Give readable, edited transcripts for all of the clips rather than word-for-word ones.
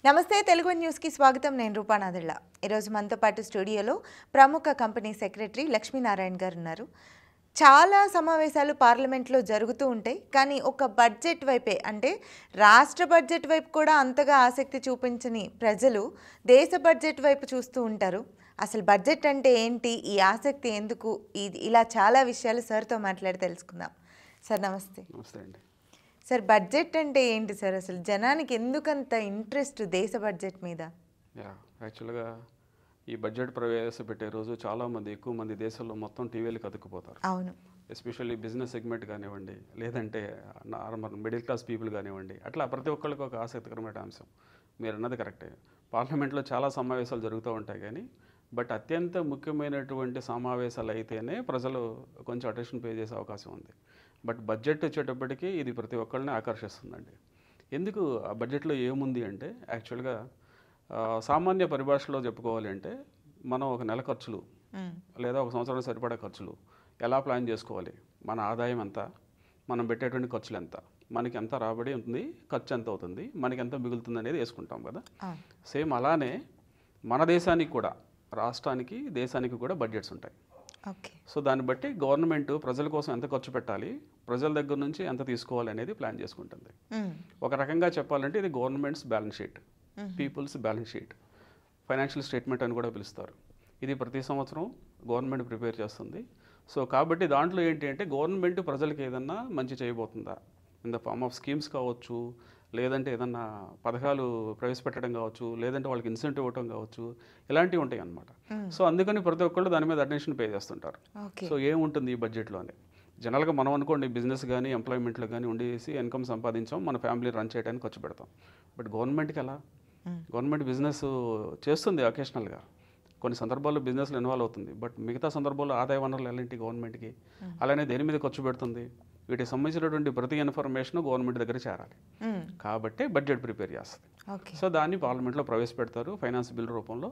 నమస్తే తెలుగు న్యూస్కి స్వాగతం. నేను రూపానాథళ్ళ. ఈరోజు మనతో పాటు స్టూడియోలో ప్రముఖ కంపెనీ సెక్రటరీ లక్ష్మీనారాయణ గారు ఉన్నారు. చాలా సమావేశాలు పార్లమెంట్లో జరుగుతూ ఉంటాయి, కానీ ఒక బడ్జెట్ వైపే అంటే రాష్ట్ర బడ్జెట్ వైపు కూడా అంతగా ఆసక్తి చూపించని ప్రజలు దేశ బడ్జెట్ వైపు చూస్తూ ఉంటారు. అసలు బడ్జెట్ అంటే ఏంటి, ఈ ఆసక్తి ఎందుకు, ఇలా చాలా విషయాలు సార్తో మాట్లాడి తెలుసుకుందాం. సార్ నమస్తే. నమస్తే అండి. సార్ బడ్జెట్ అంటే ఏంటి సార్? అసలు జనానికి ఎందుకంత ఇంట్రెస్ట్ దేశ బడ్జెట్ మీద? యాక్చువల్గా ఈ బడ్జెట్ ప్రవేశపెట్టే రోజు చాలామంది ఎక్కువ మంది దేశంలో మొత్తం టీవీలకు అతుక్కుపోతారు. అవును. ఎస్పెషల్లీ బిజినెస్ సెగ్మెంట్ కానివ్వండి, లేదంటే నార్మల్ మిడిల్ క్లాస్ పీపుల్ కానివ్వండి, అట్లా ప్రతి ఒక్కరికి ఒక ఆసక్తికరమైన అంశం. మీరు అన్నది కరెక్టే. పార్లమెంట్లో చాలా సమావేశాలు జరుగుతూ ఉంటాయి, కానీ బట్ అత్యంత ముఖ్యమైనటువంటి సమావేశాలు అయితేనే ప్రజలు కొంచెం అటెన్షన్ పే చేసే అవకాశం ఉంది. బట్ బడ్జెట్ వచ్చేటప్పటికి ఇది ప్రతి ఒక్కరిని ఆకర్షిస్తుందండి. ఎందుకు ఆ బడ్జెట్లో ఏముంది అంటే, యాక్చువల్గా సామాన్య పరిభాషలో చెప్పుకోవాలి అంటే, మనం ఒక నెల ఖర్చులు లేదా ఒక సంవత్సరం సరిపడా ఖర్చులు ఎలా ప్లాన్ చేసుకోవాలి, మన ఆదాయం ఎంత, మనం పెట్టేటువంటి ఖర్చులు ఎంత, మనకి ఎంత రాబడి ఉంటుంది, ఖర్చు ఎంత అవుతుంది, మనకి ఎంత మిగులుతుంది అనేది వేసుకుంటాం కదా. సేమ్ అలానే మన దేశానికి కూడా, రాష్ట్రానికి దేశానికి కూడా బడ్జెట్స్ ఉంటాయి. సో దాన్ని బట్టి గవర్నమెంట్ ప్రజల కోసం ఎంత ఖర్చు పెట్టాలి, ప్రజల దగ్గర నుంచి ఎంత తీసుకోవాలి అనేది ప్లాన్ చేసుకుంటుంది. ఒక రకంగా చెప్పాలంటే ఇది government's balance sheet, people's balance sheet, financial statement అని కూడా పిలుస్తారు. ఇది ప్రతి సంవత్సరం గవర్నమెంట్ ప్రిపేర్ చేస్తుంది. సో కాబట్టి దాంట్లో ఏంటి అంటే, గవర్నమెంట్ ప్రజలకు ఏదన్నా మంచి చేయబోతుందా, in the form of schemes కావచ్చు, లేదంటే ఏదన్నా పథకాలు ప్రవేశపెట్టడం కావచ్చు, లేదంటే వాళ్ళకి ఇన్సెంటివ్ ఇవ్వడం కావచ్చు, ఇలాంటివి ఉంటాయి అన్నమాట. సో అందుకని ప్రతి ఒక్కళ్ళు దాని మీద అటెన్షన్ పే చేస్తుంటారు. సో ఏముంటుంది ఈ బడ్జెట్లో అని జనరల్గా మనం అనుకోండి, బిజినెస్ కానీ ఎంప్లాయ్మెంట్లో కానీ ఉండేసి ఇన్కమ్ సంపాదించాం, మన ఫ్యామిలీ రన్ చేయడానికి ఖర్చు పెడతాం. బట్ గవర్నమెంట్కి ఎలా? గవర్నమెంట్ బిజినెస్ చేస్తుంది అకేషనల్గా, కొన్ని సందర్భాల్లో బిజినెస్లో ఇన్వాల్వ్ అవుతుంది, బట్ మిగతా సందర్భాల్లో ఆదాయ వనరులు ఎలాంటి గవర్నమెంట్కి, అలానే దేని మీద ఖర్చు పెడుతుంది, వీటికి సంబంధించినటువంటి ప్రతి ఇన్ఫర్మేషన్ గవర్నమెంట్ దగ్గర చేరాలి. కాబట్టి బడ్జెట్ ప్రిపేర్ చేస్తుంది. సో దాన్ని పార్లమెంట్లో ప్రవేశపెడతారు ఫైనాన్స్ బిల్ రూపంలో.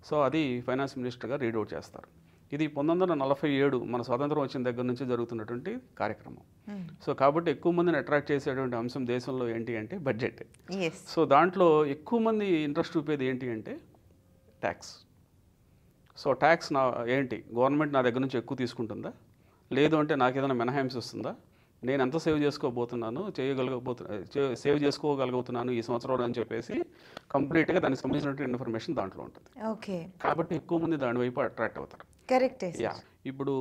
సో అది ఫైనాన్స్ మినిస్టర్ గారు రీడ్ అవుట్ చేస్తారు. ఇది 1947 మన స్వాతంత్రం వచ్చిన దగ్గర నుంచి జరుగుతున్నటువంటి కార్యక్రమం. సో కాబట్టి ఎక్కువ మందిని అట్రాక్ట్ చేసేటువంటి అంశం దేశంలో ఏంటి అంటే బడ్జెట్. సో దాంట్లో ఎక్కువ మంది ఇంట్రెస్ట్ చూపేది ఏంటి అంటే ట్యాక్స్. సో ట్యాక్స్ ఏంటి, గవర్నమెంట్ నా దగ్గర నుంచి ఎక్కువ తీసుకుంటుందా, లేదు అంటే నాకు ఏదైనా మినహాయింపు వస్తుందా, నేను ఎంత సేవ్ చేసుకోగలుగుతున్నాను ఈ సంవత్సరంలో అని చెప్పేసి కంప్లీట్గా దానికి సంబంధించినటువంటి ఇన్ఫర్మేషన్ దాంట్లో ఉంటుంది. కాబట్టి ఎక్కువ మంది దాని వైపు అట్రాక్ట్ అవుతారు. ఇప్పుడు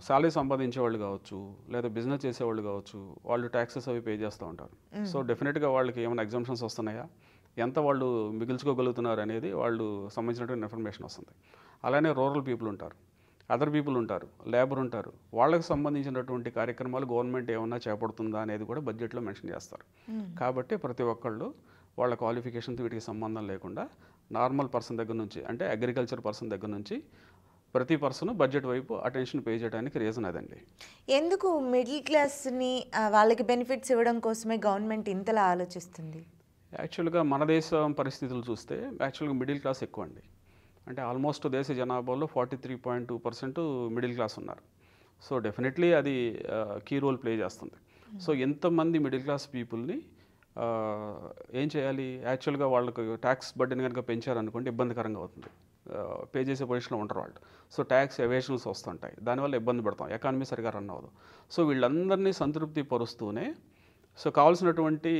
సాలరీ సంపాదించే వాళ్ళు కావచ్చు, లేదా బిజినెస్ చేసేవాళ్ళు కావచ్చు, వాళ్ళు ట్యాక్సెస్ అవి పే చేస్తూ ఉంటారు. సో డెఫినెట్గా వాళ్ళకి ఏమైనా ఎగ్జామ్షన్స్ వస్తున్నాయా, ఎంత వాళ్ళు మిగిల్చుకోగలుగుతున్నారు అనేది వాళ్ళు సంబంధించినటువంటి ఇన్ఫర్మేషన్ వస్తుంది. అలానే రూరల్ పీపుల్ ఉంటారు, అదర్ పీపుల్ ఉంటారు, లేబర్ ఉంటారు, వాళ్ళకి సంబంధించినటువంటి కార్యక్రమాలు గవర్నమెంట్ ఏమన్నా చేపడుతుందా అనేది కూడా బడ్జెట్లో మెన్షన్ చేస్తారు. కాబట్టి ప్రతి ఒక్కళ్ళు వాళ్ళ క్వాలిఫికేషన్స్ వీటికి సంబంధం లేకుండా నార్మల్ పర్సన్ దగ్గర నుంచి, అంటే అగ్రికల్చర్ పర్సన్ దగ్గర నుంచి ప్రతి పర్సన్ బడ్జెట్ వైపు అటెన్షన్ పే చేయడానికి రీజన్ అదండి. ఎందుకు మిడిల్ క్లాస్ని వాళ్ళకి బెనిఫిట్స్ ఇవ్వడం కోసమే గవర్నమెంట్ ఇంతలా ఆలోచిస్తుంది? యాక్చువల్గా మన దేశం పరిస్థితులు చూస్తే యాక్చువల్గా మిడిల్ క్లాస్ ఎక్కువ అండి. అంటే ఆల్మోస్ట్ దేశ జనాభాలో 43.2% మిడిల్ క్లాస్ ఉన్నారు. సో డెఫినెట్లీ అది కీ రోల్ ప్లే చేస్తుంది. సో ఎంతమంది మిడిల్ క్లాస్ పీపుల్ని ఏం చేయాలి, యాక్చువల్గా వాళ్ళకు ట్యాక్స్ బర్డెన్ కనుక పెంచారనుకోండి ఇబ్బందికరంగా అవుతుంది, పే చేసే పొజిషన్లో ఉంటారు వాళ్ళు. సో ట్యాక్స్ ఎవేషన్స్ వస్తుంటాయి, దానివల్ల ఇబ్బంది పడతాం, ఎకానమీ సరిగా రన్ అవ్వదు. సో వీళ్ళందరినీ సంతృప్తి పరుస్తూనే సో కావాల్సినటువంటి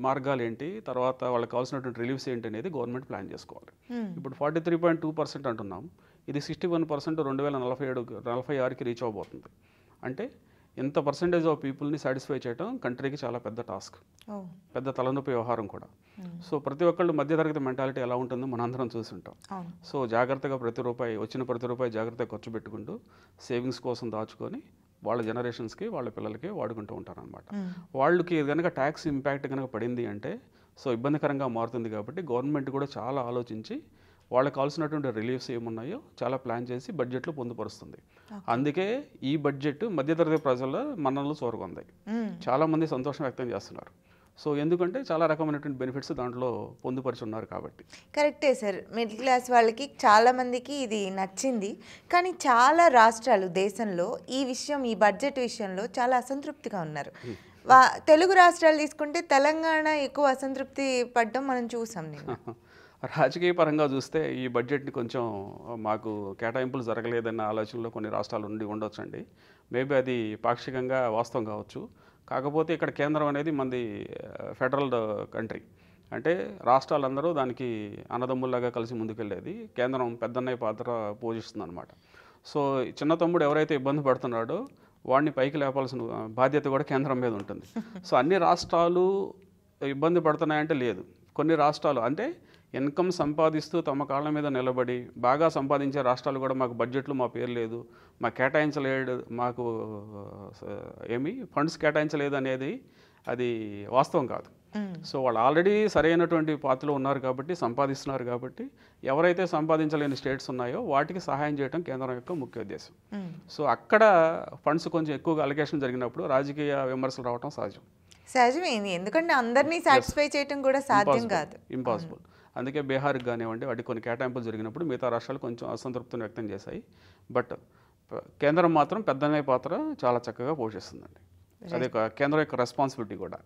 మార్గాలు ఏంటి, తర్వాత వాళ్ళకి కావాల్సినటువంటి రిలీఫ్స్ ఏంటి అనేది గవర్నమెంట్ ప్లాన్ చేసుకోవాలి. ఇప్పుడు 43.2% అంటున్నాం, ఇది 61% 2047-46కి రీచ్ అవ్వబోతుంది. అంటే ఎంత పర్సెంటేజ్ ఆఫ్ పీపుల్ని సాటిస్ఫై చేయడం కంట్రీకి చాలా పెద్ద టాస్క్, పెద్ద తలనొప్పి వ్యవహారం కూడా. సో ప్రతి ఒక్కళ్ళు మధ్యతరగతి మెంటాలిటీ ఎలా ఉంటుందో మనందరం చూసి ఉంటాం. సో జాగ్రత్తగా వచ్చిన ప్రతి రూపాయి జాగ్రత్తగా ఖర్చు పెట్టుకుంటూ సేవింగ్స్ కోసం దాచుకొని వాళ్ళ జనరేషన్స్కి, వాళ్ళ పిల్లలకి వాడుకుంటూ ఉంటారనమాట. వాళ్ళకి కనుక ట్యాక్స్ ఇంపాక్ట్ కనుక పడింది అంటే సో ఇబ్బందికరంగా మారుతుంది. కాబట్టి గవర్నమెంట్ కూడా చాలా ఆలోచించి వాళ్ళకి కావాల్సినటువంటి రిలీఫ్స్ ఏమున్నాయో చాలా ప్లాన్ చేసి బడ్జెట్లో పొందుపరుస్తుంది. అందుకే ఈ బడ్జెట్ మధ్యతరగతి ప్రజల మన్ననలు చూరగొంది, చాలామంది సంతోషం వ్యక్తం చేస్తున్నారు. సో ఎందుకంటే చాలా రకమైనటువంటి బెనిఫిట్స్ దాంట్లో పొందుపరిచి ఉన్నారు కాబట్టి. కరెక్టే సార్, మిడిల్ క్లాస్ వాళ్ళకి చాలామందికి ఇది నచ్చింది. కానీ చాలా రాష్ట్రాలు దేశంలో ఈ బడ్జెట్ విషయంలో చాలా అసంతృప్తిగా ఉన్నారు. తెలుగు రాష్ట్రాలు తీసుకుంటే తెలంగాణ ఎక్కువ అసంతృప్తి పడ్డం మనం చూసాం నిన్న. రాజకీయ పరంగా చూస్తే ఈ బడ్జెట్ని కొంచెం మాకు కేటాయింపులు జరగలేదన్న ఆలోచనలో కొన్ని రాష్ట్రాలు ఉండొచ్చండి. మేబీ అది పాక్షికంగా వాస్తవం కావచ్చు. కాకపోతే ఇక్కడ కేంద్రం అనేది మనది ఫెడరల్ కంట్రీ, అంటే రాష్ట్రాలందరూ దానికి అన్నదమ్ముల్లాగా కలిసి ముందుకెళ్ళేది. కేంద్రం పెద్దన్నయ్య పాత్ర పోషిస్తుంది అనమాట. సో చిన్న తమ్ముడు ఎవరైతే ఇబ్బంది పడుతున్నాడో వాడిని పైకి లేపాల్సిన బాధ్యత కూడా కేంద్రం మీద ఉంటుంది. సో అన్ని రాష్ట్రాలు ఇబ్బంది పడుతున్నాయంటే లేదు. కొన్ని రాష్ట్రాలు అంటే ఇన్కమ్ సంపాదిస్తూ తమ కాళ్ళ మీద నిలబడి బాగా సంపాదించే రాష్ట్రాలు కూడా మాకు బడ్జెట్లో మా పేరు లేదు, మాకు కేటాయించలేదు, మాకు ఫండ్స్ కేటాయించలేదు అనేది అది వాస్తవం కాదు. సో వాళ్ళు ఆల్రెడీ సరైనటువంటి పాత్రలో ఉన్నారు కాబట్టి, సంపాదిస్తున్నారు కాబట్టి, ఎవరైతే సంపాదించలేని స్టేట్స్ ఉన్నాయో వాటికి సహాయం చేయడం కేంద్రం యొక్క ముఖ్య ఉద్దేశం. సో అక్కడ ఫండ్స్ కొంచెం ఎక్కువగా అలొకేషన్ జరిగినప్పుడు రాజకీయ విమర్శలు రావడం సహజమైంది, ఎందుకంటే అందరినీ సాటిస్ఫై చేయడం కూడా సాధ్యం కాదు, ఇంపాసిబుల్. అందుకే బీహార్కి కానివ్వండి వాటికి కొన్ని కేటాయింపులు జరిగినప్పుడు మిగతా రాష్ట్రాలు కొంచెం అసంతృప్తిని వ్యక్తం చేశాయి. బట్ కేంద్రం మాత్రం పెద్దన్నయ్య పాత్ర చాలా చక్కగా పోషిస్తుందండి. అది కేంద్రం యొక్క రెస్పాన్సిబిలిటీ కూడా.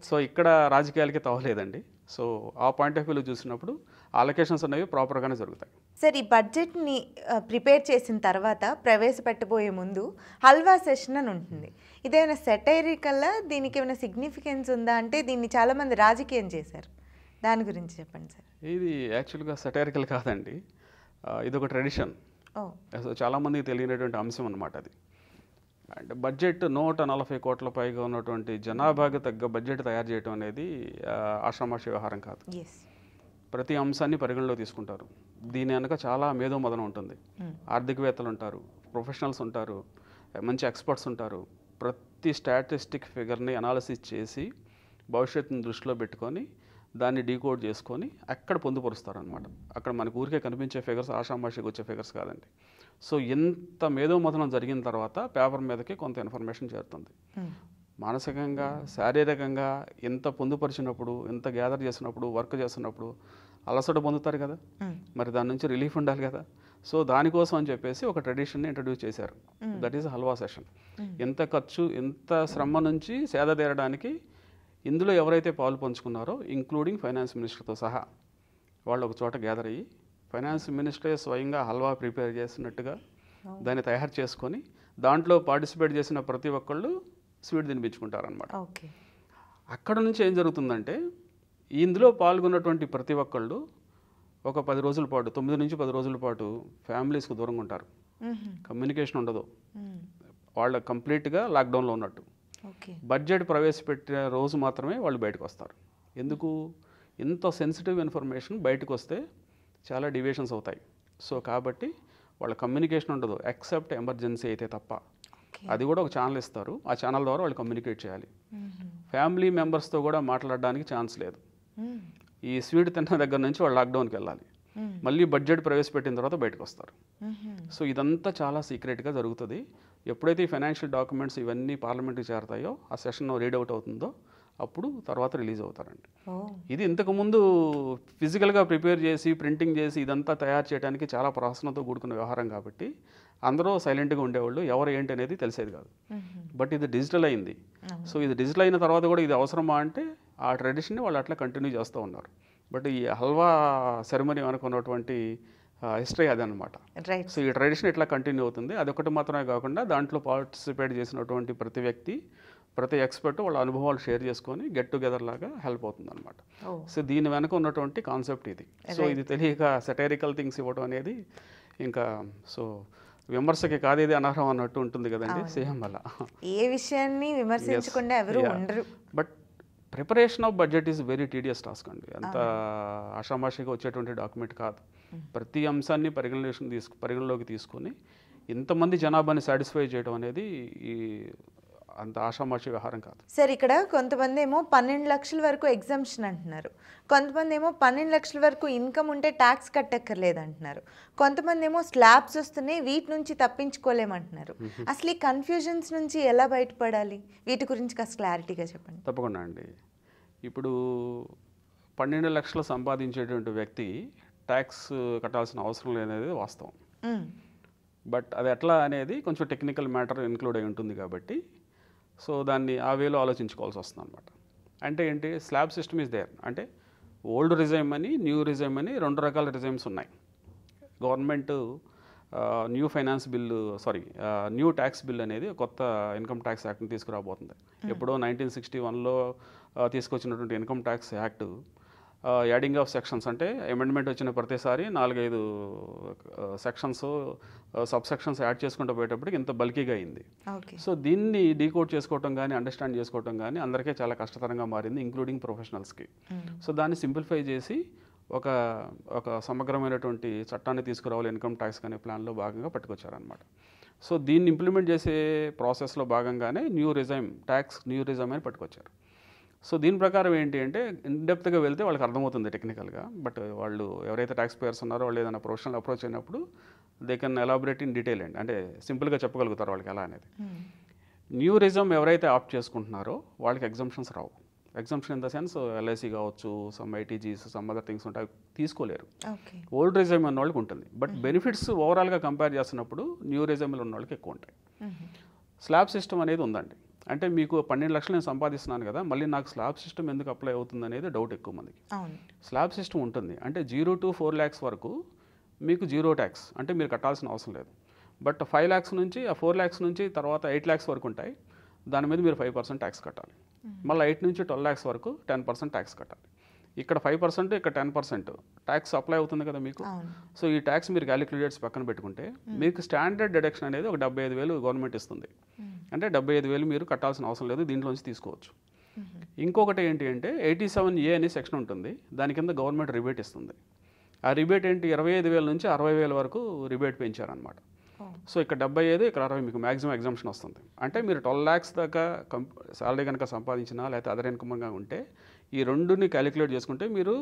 సో ఇక్కడ రాజకీయాలకి తవ్వలేదండి. సో ఆ పాయింట్ ఆఫ్ వ్యూలో చూసినప్పుడు అలొకేషన్స్ అనేవి ప్రాపర్గానే జరుగుతాయి. సార్, ఈ బడ్జెట్ని ప్రిపేర్ చేసిన తర్వాత ప్రవేశపెట్టబోయే ముందు హల్వా సెషన్ అని ఉంటుంది. ఇదేమైనా సెటైరికల్లా, దీనికి ఏమైనా సిగ్నిఫికెన్స్ ఉందా? అంటే దీన్ని చాలామంది రాజకీయం చేశారు, దాని గురించి చెప్పండి సార్. ఇది యాక్చువల్గా సెటైరికల్ కాదండి, ఇది ఒక ట్రెడిషన్. సో చాలామందికి తెలియనటువంటి అంశం అన్నమాట అది. అంటే బడ్జెట్ 140 కోట్ల పైగా ఉన్నటువంటి జనాభాకి తగ్గ బడ్జెట్ తయారు చేయడం అనేది ఆషామాషి వ్యవహారం కాదు. ప్రతి అంశాన్ని పరిగణలో తీసుకుంటారు. దీని వెనక చాలా మేధోమదనం ఉంటుంది. ఆర్థికవేత్తలు ఉంటారు, ప్రొఫెషనల్స్ ఉంటారు, మంచి ఎక్స్పర్ట్స్ ఉంటారు. ప్రతి స్టాటిస్టిక్ ఫిగర్ని అనాలిసిస్ చేసి భవిష్యత్తుని దృష్టిలో పెట్టుకొని దాన్ని డీకోడ్ చేసుకొని అక్కడ పొందుపరుస్తారు అనమాట. అక్కడ మనకు ఊరికే కనిపించే ఫిగర్స్ ఆషామాషికి వచ్చే ఫిగర్స్ కాదండి. సో ఇంత మేధోమథనం జరిగిన తర్వాత పేపర్ మీదకి కొంత ఇన్ఫర్మేషన్ చేరుతుంది. మానసికంగా, శారీరకంగా ఎంత పొందుపరిచినప్పుడు, ఎంత గ్యాదర్ చేసినప్పుడు, వర్క్ చేస్తున్నప్పుడు అలసట పొందుతారు కదా, మరి దాని నుంచి రిలీఫ్ ఉండాలి కదా. సో దానికోసం అని చెప్పేసి ఒక ట్రెడిషన్ని ఇంట్రడ్యూస్ చేశారు. That is halwa session. ఎంత ఖర్చు, ఎంత శ్రమ నుంచి సేద తీరడానికి ఇందులో ఎవరైతే పాలు పంచుకున్నారో ఇంక్లూడింగ్ ఫైనాన్స్ మినిస్టర్తో సహా వాళ్ళు ఒక చోట గ్యాదర్ అయ్యి ఫైనాన్స్ మినిస్టరే స్వయంగా హల్వా ప్రిపేర్ చేసినట్టుగా దాన్ని తయారు చేసుకొని దాంట్లో పార్టిసిపేట్ చేసిన ప్రతి ఒక్కళ్ళు స్వీట్ తినిపించుకుంటారనమాట. అక్కడ నుంచి ఏం జరుగుతుందంటే ఇందులో పాల్గొన్నటువంటి ప్రతి ఒక్కళ్ళు ఒక 10 రోజుల పాటు, 9 నుంచి 10 రోజుల పాటు ఫ్యామిలీస్కి దూరంగా ఉంటారు. కమ్యూనికేషన్ ఉండదు, వాళ్ళ కంప్లీట్గా లాక్డౌన్లో ఉన్నట్టు. బడ్జెట్ ప్రవేశపెట్టిన రోజు మాత్రమే వాళ్ళు బయటకు వస్తారు. ఎందుకు? ఇంత సెన్సిటివ్ ఇన్ఫర్మేషన్ బయటకు వస్తే చాలా డివియేషన్స్ అవుతాయి. సో కాబట్టి వాళ్ళ కమ్యూనికేషన్ ఉండదు, ఎక్సెప్ట్ ఎమర్జెన్సీ అయితే తప్ప. అది కూడా ఒక ఛానల్ ఇస్తారు, ఆ ఛానల్ ద్వారా వాళ్ళు కమ్యూనికేట్ చేయాలి. ఫ్యామిలీ మెంబర్స్తో కూడా మాట్లాడడానికి ఛాన్స్ లేదు. ఈ స్వీట్ తిన్న దగ్గర నుంచి వాళ్ళు లాక్డౌన్కి వెళ్ళాలి, మళ్ళీ బడ్జెట్ ప్రవేశపెట్టిన తర్వాత బయటకు వస్తారు. సో ఇదంతా చాలా సీక్రెట్గా జరుగుతుంది. ఎప్పుడైతే ఈ ఫైనాన్షియల్ డాక్యుమెంట్స్ ఇవన్నీ పార్లమెంట్కి చేరతాయో, ఆ సెషన్ రీడౌట్ అవుతుందో అప్పుడు తర్వాత రిలీజ్ అవుతారండి. ఇది ఇంతకుముందు ఫిజికల్గా ప్రిపేర్ చేసి ప్రింటింగ్ చేసి ఇదంతా తయారు చేయడానికి చాలా ప్రాసనతో కూడుకున్న వ్యవహారం కాబట్టి అందరూ సైలెంట్గా ఉండేవాళ్ళు, ఎవరు ఏంటి అనేది తెలిసేది కాదు. బట్ ఇది డిజిటల్ అయింది. సో ఇది డిజిటల్ అయిన తర్వాత కూడా ఇది అవసరమా అంటే ఆ ట్రెడిషన్ని వాళ్ళు అట్లా కంటిన్యూ చేస్తూ ఉన్నారు. బట్ ఈ హల్వా సెరమనీ అనుకున్నటువంటి హిస్టరీ అదనమాట. సో ఈ ట్రెడిషన్ ఇట్లా కంటిన్యూ అవుతుంది. అదొకటి మాత్రమే కాకుండా దాంట్లో పార్టిసిపేట్ చేసినటువంటి ప్రతి వ్యక్తి, ప్రతి ఎక్స్పర్ట్ వాళ్ళ అనుభవాలు షేర్ చేసుకొని గెట్ టుగెదర్ లాగా హెల్ప్ అవుతుంది అనమాట. సో దీని వెనక ఉన్నటువంటి కాన్సెప్ట్ ఇది. సో ఇది తెలియక సెటైరికల్ థింగ్స్ ఇవ్వడం అనేది ఇంకా సో విమర్శకి కాదేది అనర్హం అన్నట్టు ఉంటుంది కదండి. సేమ్ అలా ఏ విషయాన్ని విమర్శించకుండా ఎవరు ఉండరు. But preparation of budget is very tedious task అండి. అంత ఆషామాషిగా వచ్చేటువంటి డాక్యుమెంట్ కాదు. ప్రతి అంశాన్ని పరిగణలోకి తీసుకొని ఇంతమంది జనాభాని సాటిస్ఫై చేయడం అనేది ఈ అంత ఆషామాషి వ్యవహారం కాదు. సార్, ఇక్కడ కొంతమంది ఏమో 12 లక్షల వరకు ఎగ్జామ్షన్ అంటున్నారు, కొంతమంది ఏమో 12 లక్షల వరకు ఇన్కమ్ ఉంటే ట్యాక్స్ కట్టక్కర్లేదు అంటున్నారు, కొంతమంది ఏమో స్లాబ్స్ వస్తున్నాయి వీటి నుంచి తప్పించుకోలేమంటున్నారు. అసలు ఈ కన్ఫ్యూజన్స్ నుంచి ఎలా బయటపడాలి? వీటి గురించి కాస్త క్లారిటీగా చెప్పండి. తప్పకుండా అండి. ఇప్పుడు 12 లక్షలు సంపాదించేటువంటి వ్యక్తి ట్యాక్స్ కట్టాల్సిన అవసరం లేదనేది వాస్తవం. బట్ అది ఎట్లా అనేది కొంచెం టెక్నికల్ మ్యాటర్ ఇన్క్లూడ్ అయి ఉంటుంది కాబట్టి సో దాన్ని ఆ వేలో ఆలోచించుకోవాల్సి వస్తుంది అనమాట. అంటే ఏంటి, స్లాబ్ సిస్టమ్ ఈజ్ దేర్. అంటే ఓల్డ్ రిజైమ్ అని, న్యూ రిజైమ్ అని 2 రకాల రిజైమ్స్ ఉన్నాయి. Government new finance bill new tax bill అనేది కొత్త ఇన్కమ్ ట్యాక్స్ యాక్ట్ని తీసుకురాబోతుంది. ఎప్పుడో 1961లో తీసుకొచ్చినటువంటి income tax act adding of sections, అంటే అమెండ్మెంట్ వచ్చిన ప్రతిసారి 4-5 సెక్షన్స్ సబ్ సెక్షన్స్ యాడ్ చేసుకుంటూ పోయేటప్పటికి ఇంత బల్కీగా అయింది. సో దీన్ని డీకోడ్ చేసుకోవటం కానీ అండర్స్టాండ్ చేసుకోవటం కానీ అందరికీ చాలా కష్టతరంగా మారింది, ఇంక్లూడింగ్ ప్రొఫెషనల్స్కి. సో దాన్ని సింప్లిఫై చేసి ఒక సమగ్రమైనటువంటి చట్టాన్ని తీసుకురావాలి ఇన్కమ్ ట్యాక్స్ అనే ప్లాన్లో భాగంగా పట్టుకొచ్చారనమాట. సో దీన్ని ఇంప్లిమెంట్ చేసే ప్రాసెస్లో భాగంగానే న్యూ రిజైమ్ అని పట్టుకొచ్చారు. సో దీని ప్రకారం ఏంటి అంటే, ఇన్డెప్త్గా వెళ్తే వాళ్ళకి అర్థమవుతుంది టెక్నికల్గా. బట్ వాళ్ళు ఎవరైతే ట్యాక్స్ పేయర్స్ ఉన్నారో వాళ్ళు ఏదైనా ప్రొఫెషనల్ అప్రోచ్ అయినప్పుడు they can elaborate in detail అండి, అంటే సింపుల్గా చెప్పగలుగుతారు వాళ్ళకి ఎలా అనేది. న్యూ రిజైమ్ ఎవరైతే ఆప్ట్ చేసుకుంటున్నారో వాళ్ళకి ఎగ్జంప్షన్స్ రావు. Exemption in the sense LIC కావచ్చు, some ITGs, some other things ఉంటాయి, తీసుకోలేరు. ఓల్డ్ రిజైమ్ ఉన్న వాళ్ళకి ఉంటుంది. బట్ బెనిఫిట్స్ ఓవరాల్గా కంపేర్ చేస్తున్నప్పుడు న్యూ రిజైమ్లో ఉన్న వాళ్ళకి ఎక్కువ ఉంటాయి. స్లాబ్ సిస్టమ్ అనేది ఉందండి. అంటే మీకు 12 లక్షలు నేను సంపాదిస్తున్నాను కదా, మళ్ళీ నాకు స్లాబ్ సిస్టమ్ ఎందుకు అప్లై అవుతుంది అనేది డౌట్ ఎక్కువ మందికి. స్లాబ్ సిస్టమ్ ఉంటుంది అంటే 0 to 4 lakhs వరకు మీకు 0 ట్యాక్స్, అంటే మీరు కట్టాల్సిన అవసరం లేదు. బట్ 5 lakhs నుంచి, ఆ 4 lakhs నుంచి తర్వాత 8 lakhs వరకు ఉంటాయి, దాని మీద మీరు 5% ట్యాక్స్ కట్టాలి. మళ్ళీ 8 నుంచి 12 lakhs వరకు 10% ట్యాక్స్ కట్టాలి. ఇక్కడ 5%, ఇక్కడ 10% ట్యాక్స్ అప్లై అవుతుంది కదా మీకు. సో ఈ ట్యాక్స్ మీరు క్యాలిక్యులేట్స్ పక్కన పెట్టుకుంటే మీకు స్టాండర్డ్ డిడక్షన్ అనేది ఒక 75,000 గవర్నమెంట్ ఇస్తుంది. అంటే 75,000 మీరు కట్టాల్సిన అవసరం లేదు, దీంట్లోంచి తీసుకోవచ్చు. ఇంకొకటి ఏంటి అంటే 87A అనే సెక్షన్ ఉంటుంది, దాని కింద గవర్నమెంట్ రిబేట్ ఇస్తుంది. ఆ రిబేట్ ఏంటి, 25,000 నుంచి 60,000 వరకు రిబేట్ పెంచారనమాట. సో ఇక్కడ 75, ఇక్కడ 60 మీకు మ్యాక్సిమం ఎగ్జంప్షన్ వస్తుంది. అంటే మీరు 12 lakhs దాకా శాలరీ కనుక సంపాదించినా లేకపోతే అదర్ ఇన్కమ్గా ఉంటే ఈ రెండుని క్యాలిక్యులేట్ చేసుకుంటే మీరు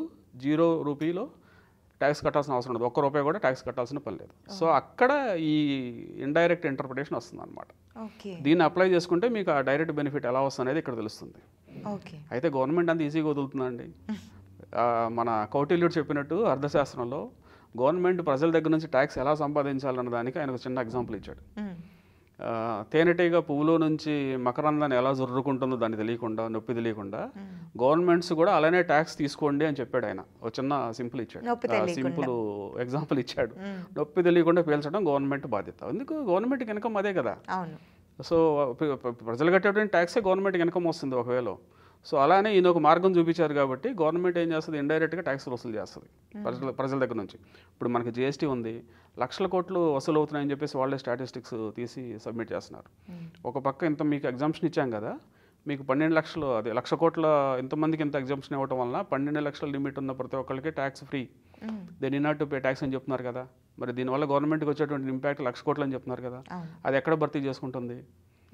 0 రూపీలో ట్యాక్స్ కట్టాల్సిన అవసరం ఉండదు, ₹1 కూడా ట్యాక్స్ కట్టాల్సిన పని లేదు. సో అక్కడ ఈ ఇండైరెక్ట్ ఇంటర్ప్రిటేషన్ వస్తుంది అనమాట. దీన్ని అప్లై చేసుకుంటే మీకు ఆ డైరెక్ట్ బెనిఫిట్ ఎలా వస్తుంది అనేది ఇక్కడ తెలుస్తుంది. అయితే గవర్నమెంట్ అంత ఈజీగా వదులుతుందండి. మన కౌటిల్యుడు చెప్పినట్టు అర్థశాస్త్రంలో గవర్నమెంట్ ప్రజల దగ్గర నుంచి ట్యాక్స్ ఎలా సంపాదించాలన్న దానికి ఆయన ఒక చిన్న ఎగ్జాంపుల్ ఇచ్చాడు. తేనెటీగ పువ్వులో నుంచి మకరందాన్ని ఎలా జుర్రుకుంటుందో దాన్ని తెలియకుండా, నొప్పి తెలియకుండా గవర్నమెంట్స్ కూడా అలానే ట్యాక్స్ తీసుకోండి అని చెప్పాడు ఆయన. ఒక చిన్న సింపుల్ ఎగ్జాంపుల్ ఇచ్చాడు. నొప్పి తెలియకుండా పీల్చడం గవర్నమెంట్ బాధ్యత. ఎందుకు, గవర్నమెంట్కి ఇన్కమ్ అదే కదా. సో ప్రజలు కట్టేటువంటి ట్యాక్సే గవర్నమెంట్కి ఇన్కమ్ వస్తుంది ఒకవేళ. సో అలానే ఈయన ఒక మార్గం చూపించారు కాబట్టి గవర్నమెంట్ ఏం చేస్తుంది, ఇండైరెక్ట్గా ట్యాక్స్ వసూలు చేస్తుంది ప్రజల దగ్గర నుంచి. ఇప్పుడు మనకి జిఎస్టీ ఉంది, లక్షల కోట్లు వసూలు అవుతున్నాయని చెప్పేసి వాళ్ళే స్టాటిస్టిక్స్ తీసి సబ్మిట్ చేస్తున్నారు. ఒక పక్క ఇంత మీకు ఎగ్జామ్షన్ ఇచ్చాం కదా, మీకు 12 లక్షలు, అదే 1,00,000 కోట్ల ఇంతమందికి ఇంత ఎగ్జామ్షన్ ఇవ్వడం వల్ల 12 లక్షల లిమిట్ ఉన్న ప్రతి ఒక్కరికి tax free, they need not to pay tax అని చెప్తున్నారు కదా. మరి దీనివల్ల గవర్నమెంట్కి వచ్చేటువంటి ఇంపాక్ట్ 1,00,000 కోట్లు అని చెప్తున్నారు కదా, అది ఎక్కడ భర్తీ చేసుకుంటుంది?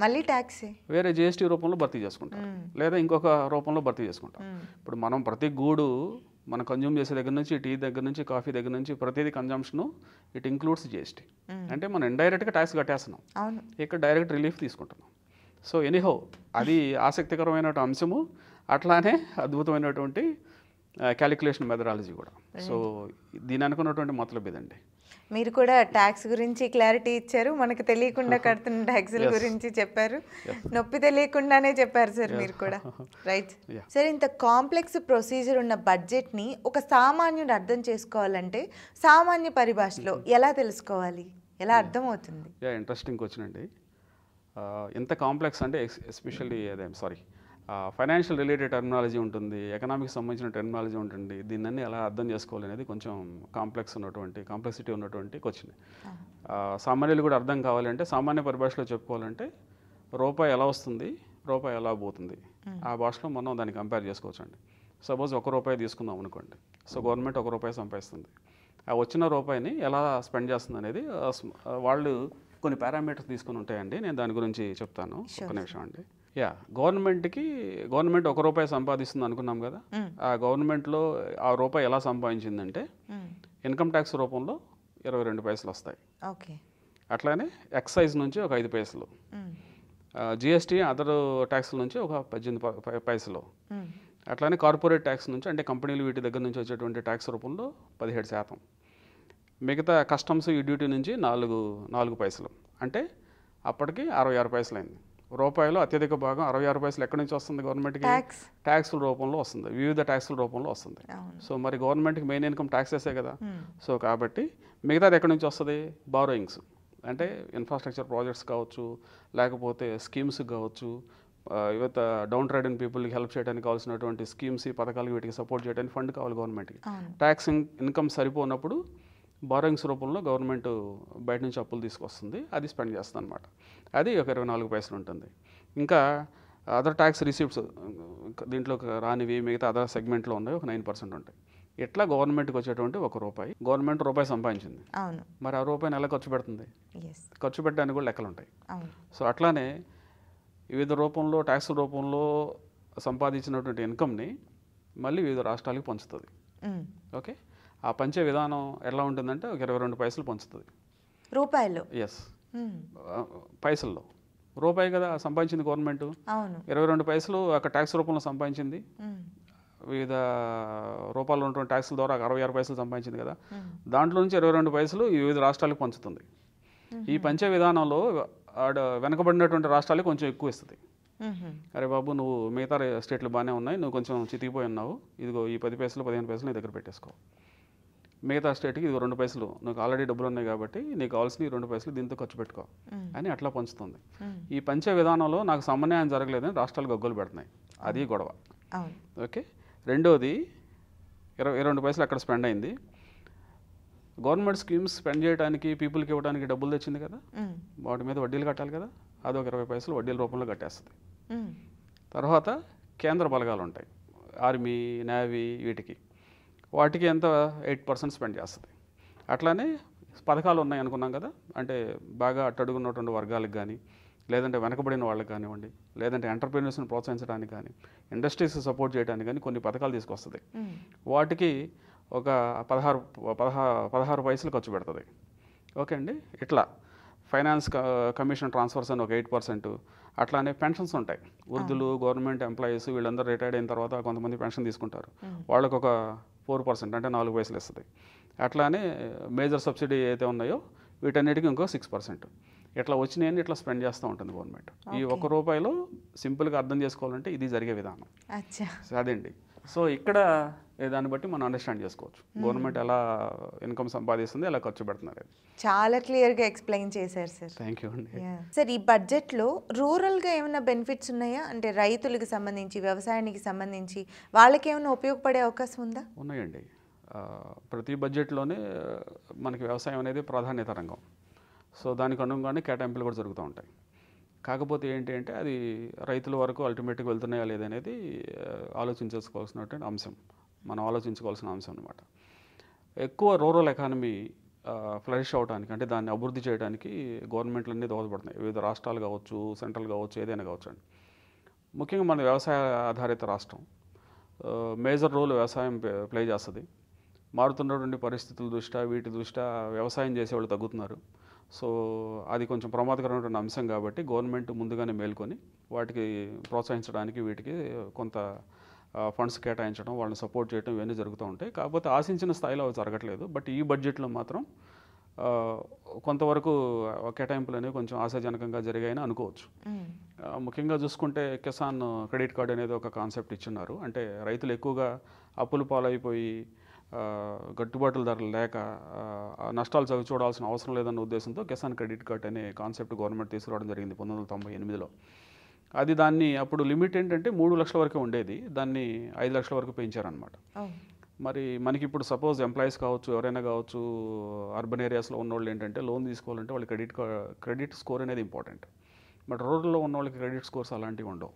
మళ్ళీ ట్యాక్స్ వేరే జిఎస్టీ రూపంలో భర్తీ చేసుకుంటాం, లేదా ఇంకొక రూపంలో భర్తీ చేసుకుంటాం. ఇప్పుడు మనం ప్రతి గూడు మనం కన్జ్యూమ్ చేసే దగ్గర నుంచి, టీ దగ్గర నుంచి, కాఫీ దగ్గర నుంచి ప్రతిదీ కన్జంప్షన్ ఇట్ ఇంక్లూడ్స్ జిఎస్టీ. అంటే మనం ఇండైరెక్ట్గా ట్యాక్స్ కట్టేస్తున్నాం, ఇక్కడ డైరెక్ట్ రిలీఫ్ తీసుకుంటున్నాం. సో ఎనీహౌ అది ఆసక్తికరమైన అంశము, అట్లానే అద్భుతమైనటువంటి క్యాలిక్యులేషన్ మెథడాలజీ కూడా. సో దీని అనుకున్నటువంటి మొదలు ఇదండి. మీరు కూడా ట్యాక్స్ గురించి క్లారిటీ ఇచ్చారు, మనకు తెలియకుండా కడుతున్న ట్యాక్స్ల గురించి చెప్పారు, నొప్పి తెలియకుండానే చెప్పారు సార్ మీరు కూడా. రైట్ సార్, ఇంత కాంప్లెక్స్ ప్రొసీజర్ ఉన్న బడ్జెట్ని ఒక సామాన్యుడు అర్థం చేసుకోవాలంటే సామాన్య పరిభాషలో ఎలా తెలుసుకోవాలి, ఎలా అర్థమవుతుంది? ఇంట్రెస్టింగ్ క్వశ్చన్ అండి. ఎంత కాంప్లెక్స్ అంటే ఎస్పెషల్లీ ఫైనాన్షియల్ రిలేటెడ్ టెర్మినాలజీ ఉంటుంది, ఎకనామిక్స్ సంబంధించిన టెర్మినాలజీ ఉంటుంది. దీన్ని ఎలా అర్థం చేసుకోవాలి అనేది కొంచెం కాంప్లెక్సిటీ ఉన్నటువంటి క్వశ్చన్. సామాన్యులు కూడా అర్థం కావాలంటే, సామాన్య పరిభాషలో చెప్పుకోవాలంటే రూపాయి ఎలా వస్తుంది, రూపాయి ఎలా పోతుంది, ఆ భాషలో మనం దాన్ని కంపేర్ చేసుకోవచ్చు అండి. సపోజ్ ₹1 తీసుకుందాం అనుకోండి. సో గవర్నమెంట్ ₹1 సంపాదిస్తుంది, ఆ వచ్చిన రూపాయిని ఎలా స్పెండ్ చేస్తుంది అనేది వాళ్ళు కొన్ని పారామీటర్స్ తీసుకుని ఉంటాయండి. నేను దాని గురించి చెప్తాను, ఒక నిమిషం అండి. గవర్నమెంట్ ₹1 సంపాదిస్తుంది అనుకున్నాం కదా, ఆ గవర్నమెంట్లో ఆ రూపాయి ఎలా సంపాదించిందంటే ఇన్కమ్ ట్యాక్స్ రూపంలో 22 పైసలు వస్తాయి. అట్లానే ఎక్సైజ్ నుంచి ఒక 5 పైసలు, జిఎస్టీ అదర్ ట్యాక్స్ల నుంచి ఒక 18 పైసలు, అట్లానే కార్పొరేట్ ట్యాక్స్ నుంచి అంటే కంపెనీలు వీటి దగ్గర నుంచి వచ్చేటువంటి ట్యాక్స్ రూపంలో 17%, మిగతా కస్టమ్స్ ఈ డ్యూటీ నుంచి 4 పైసలు, అంటే అప్పటికి 66 పైసలు అయింది. రూపాయలు అత్యధిక భాగం 66 పైసలు ఎక్కడి నుంచి వస్తుంది గవర్నమెంట్కి? ట్యాక్స్. ట్యాక్సుల రూపంలో వస్తుంది, వివిధ ట్యాక్సుల రూపంలో వస్తుంది. సో మరి గవర్నమెంట్కి మెయిన్ ఇన్కమ్ ట్యాక్సెసే కదా. సో కాబట్టి మిగతాది ఎక్కడి నుంచి వస్తుంది? బారోయింగ్స్, అంటే ఇన్ఫ్రాస్ట్రక్చర్ ప్రాజెక్ట్స్ కావచ్చు, లేకపోతే స్కీమ్స్ కావచ్చు, యువత డౌన్ ట్రైడెడ్ పీపుల్కి హెల్ప్ చేయడానికి కావాల్సినటువంటి స్కీమ్స్, పథకాలు వీటికి సపోర్ట్ చేయడానికి ఫండ్ కావాలి గవర్నమెంట్కి. ట్యాక్స్ ఇన్కమ్ సరిపోనప్పుడు బారోయింగ్స్ రూపంలో గవర్నమెంట్ బయట నుంచి అప్పులు తీసుకొస్తుంది, అది స్పెండ్ చేస్తుంది అనమాట. అది ఒక 24 పైసలు ఉంటుంది. ఇంకా అదర్ ట్యాక్స్ రిసీప్ట్స్ దీంట్లో రానివి మిగతా అదర్ సెగ్మెంట్లో ఉన్నాయి, ఒక 9% ఉంటాయి. ఇట్లా గవర్నమెంట్కి వచ్చేటువంటి ₹1 గవర్నమెంట్ రూపాయి సంపాదించింది. మరి ఆ రూపాయిని ఎలా ఖర్చు పెడుతుంది? ఖర్చు పెట్టడానికి కూడా లెక్కలు ఉంటాయి. సో అట్లానే వివిధ రూపంలో ట్యాక్స్ రూపంలో సంపాదించినటువంటి ఇన్కమ్ని మళ్ళీ వివిధ రాష్ట్రాలకు పంచుతుంది. ఓకే, ఆ పంచే విధానం ఎలా ఉంటుందంటే ఒక 22 పైసలు పంచుతుంది రూపాయలు. ఎస్, పైసల్లో. రూపాయి కదా సంపాదించింది గవర్నమెంట్, 22 పైసలు అక్కడ ట్యాక్స్ రూపంలో సంపాదించింది. వివిధ రూపాయలు ఉన్నటువంటి ట్యాక్సుల ద్వారా 66 పైసలు సంపాదించింది కదా, దాంట్లో నుంచి 22 పైసలు ఈ వివిధ రాష్ట్రాలకు పంచుతుంది. ఈ పంచే విధానంలో వెనకబడినటువంటి రాష్ట్రాలకు కొంచెం ఎక్కువ ఇస్తుంది. అరే బాబు, నువ్వు మిగతా స్టేట్లు బాగానే ఉన్నాయి, నువ్వు కొంచెం చితికిపోయి ఉన్నావు, ఇదిగో ఈ 10 పైసలు 15 పైసలు నీ దగ్గర పెట్టేసుకో. మిగతా స్టేట్కి ఇది 2 పైసలు, నీకు ఆల్రెడీ డబ్బులు ఉన్నాయి కాబట్టి నీకు కావాల్సిన 2 పైసలు దీంతో ఖర్చు పెట్టుకో అని అట్లా పంచుతుంది. ఈ పంచే విధానంలో నాకు సమన్వయం జరగలేదని రాష్ట్రాలు గగ్గోలు పెడుతున్నాయి, అది గొడవ. ఓకే, రెండోది 22 పైసలు అక్కడ స్పెండ్ అయింది. గవర్నమెంట్ స్కీమ్స్ స్పెండ్ చేయడానికి, పీపుల్కి ఇవ్వడానికి డబ్బులు తెచ్చింది కదా, వాటి మీద వడ్డీలు కట్టాలి కదా, అదొక 20 పైసలు వడ్డీల రూపంలో కట్టేస్తుంది. తర్వాత కేంద్ర బలగాలు ఉంటాయి, ఆర్మీ, నేవీ, వాటికి ఎంత 8% స్పెండ్ చేస్తుంది. అట్లానే పథకాలు ఉన్నాయి అనుకున్నాం కదా, అంటే బాగా అట్టడుగున్నటువంటి వర్గాలకు కానీ, లేదంటే వెనకబడిన వాళ్ళకి కానివ్వండి, లేదంటే ఎంటర్ప్రీనర్స్ని ప్రోత్సహించడానికి కానీ, ఇండస్ట్రీస్ సపోర్ట్ చేయడానికి కానీ కొన్ని పథకాలు తీసుకొస్తుంది. వాటికి ఒక 16 పైసలు ఖర్చు పెడుతుంది. ఓకే అండి, ఇట్లా ఫైనాన్స్ కమిషన్ ట్రాన్స్ఫర్స్ అని ఒక 8%. అట్లానే పెన్షన్స్ ఉంటాయి, వృద్ధులు, గవర్నమెంట్ ఎంప్లాయీస్ వీళ్ళందరూ రిటైర్డ్ అయిన తర్వాత కొంతమంది పెన్షన్ తీసుకుంటారు, వాళ్ళకు ఒక 4% అంటే 4 పైసలు ఇస్తుంది. అట్లానే మేజర్ సబ్సిడీ అయితే ఉన్నాయో వీటన్నిటికీ ఇంకో 6%. ఇట్లా వచ్చినాయని ఇట్లా స్పెండ్ చేస్తూ ఉంటుంది గవర్నమెంట్. ఈ ₹1 సింపుల్గా అర్థం చేసుకోవాలంటే ఇది జరిగే విధానం అదండి. సో ఇక్కడ దాన్ని బట్టి మనం అండర్స్టాండ్ చేసుకోవచ్చు గవర్నమెంట్ ఎలా ఇన్కమ్ సంపాదిస్తుంది, ఎలా ఖర్చు పెడుతున్నారు. చాలా క్లియర్గా ఎక్స్ప్లెయిన్ చేశారు సార్. థ్యాంక్ యూ అండి. సార్, ఈ బడ్జెట్లో రూరల్గా ఏమైనా బెనిఫిట్స్ ఉన్నాయా? అంటే రైతులకు సంబంధించి, వ్యవసాయానికి సంబంధించి వాళ్ళకి ఏమైనా ఉపయోగపడే అవకాశం ఉందా? ఉన్నాయండి. ప్రతి బడ్జెట్లోనే మనకి వ్యవసాయం అనేది ప్రాధాన్యత రంగం. సో దానికి అనుగుణంగానే కేటాయింపులు కూడా జరుగుతూ ఉంటాయి. కాకపోతే ఏంటి అంటే అది రైతుల వరకు అల్టిమేట్గా వెళ్తున్నాయా లేదనేది ఆలోచించుకోవాల్సినటువంటి అంశం, మనం ఆలోచించుకోవాల్సిన అంశం అనమాట. ఎక్కువ రూరల్ ఎకానమీ ఫ్లరిష్ అవడానికి, అంటే దాన్ని అభివృద్ధి చేయడానికి గవర్నమెంట్లు అన్నీ దోహదపడుతున్నాయి. వివిధ రాష్ట్రాలు కావచ్చు, సెంట్రల్ కావచ్చు, ఏదైనా కావచ్చు అండి. ముఖ్యంగా మన వ్యవసాయ ఆధారిత రాష్ట్రం, మేజర్ రోల్ వ్యవసాయం ప్లే చేస్తుంది. మారుతున్నటువంటి పరిస్థితుల దృష్ట్యా, వీటి దృష్ట్యా వ్యవసాయం చేసేవాళ్ళు తగ్గుతున్నారు. సో అది కొంచెం ప్రమాదకరమైనటువంటి అంశం కాబట్టి గవర్నమెంట్ ముందుగానే మేల్కొని వాటికి ప్రోత్సహించడానికి వీటికి కొంత ఫండ్స్ కేటాయించడం, వాళ్ళని సపోర్ట్ చేయడం ఇవన్నీ జరుగుతూ ఉంటాయి. కాకపోతే ఆశించిన స్థాయిలో అవి జరగట్లేదు. బట్ ఈ బడ్జెట్లో మాత్రం కొంతవరకు కేటాయింపులు అనేవి కొంచెం ఆశాజనకంగా జరిగాయని అనుకోవచ్చు. ముఖ్యంగా చూసుకుంటే కిసాన్ క్రెడిట్ కార్డ్ అనేది ఒక కాన్సెప్ట్ ఇచ్చున్నారు. అంటే రైతులు ఎక్కువగా అప్పులు పాలైపోయి గట్టుబాటుల ధరలు లేక నష్టాలు చవి చూడాల్సిన అవసరం లేదన్న ఉద్దేశంతో కిసాన్ క్రెడిట్ కార్డ్ అనే కాన్సెప్ట్ గవర్నమెంట్ తీసుకురావడం జరిగింది 1998లో. అది దాన్ని అప్పుడు లిమిట్ ఏంటంటే 3 లక్షల వరకే ఉండేది, దాన్ని 5 లక్షల వరకు పెంచారనమాట. మరి మనకి ఇప్పుడు సపోజ్ ఎంప్లాయీస్ కావచ్చు, ఎవరైనా కావచ్చు, అర్బన్ ఏరియాస్లో ఉన్నవాళ్ళు ఏంటంటే లోన్ తీసుకోవాలంటే వాళ్ళ క్రెడిట్ స్కోర్ అనేది ఇంపార్టెంట్. బట్ రూరల్లో ఉన్న వాళ్ళకి క్రెడిట్ స్కోర్స్ అలాంటివి ఉండవు.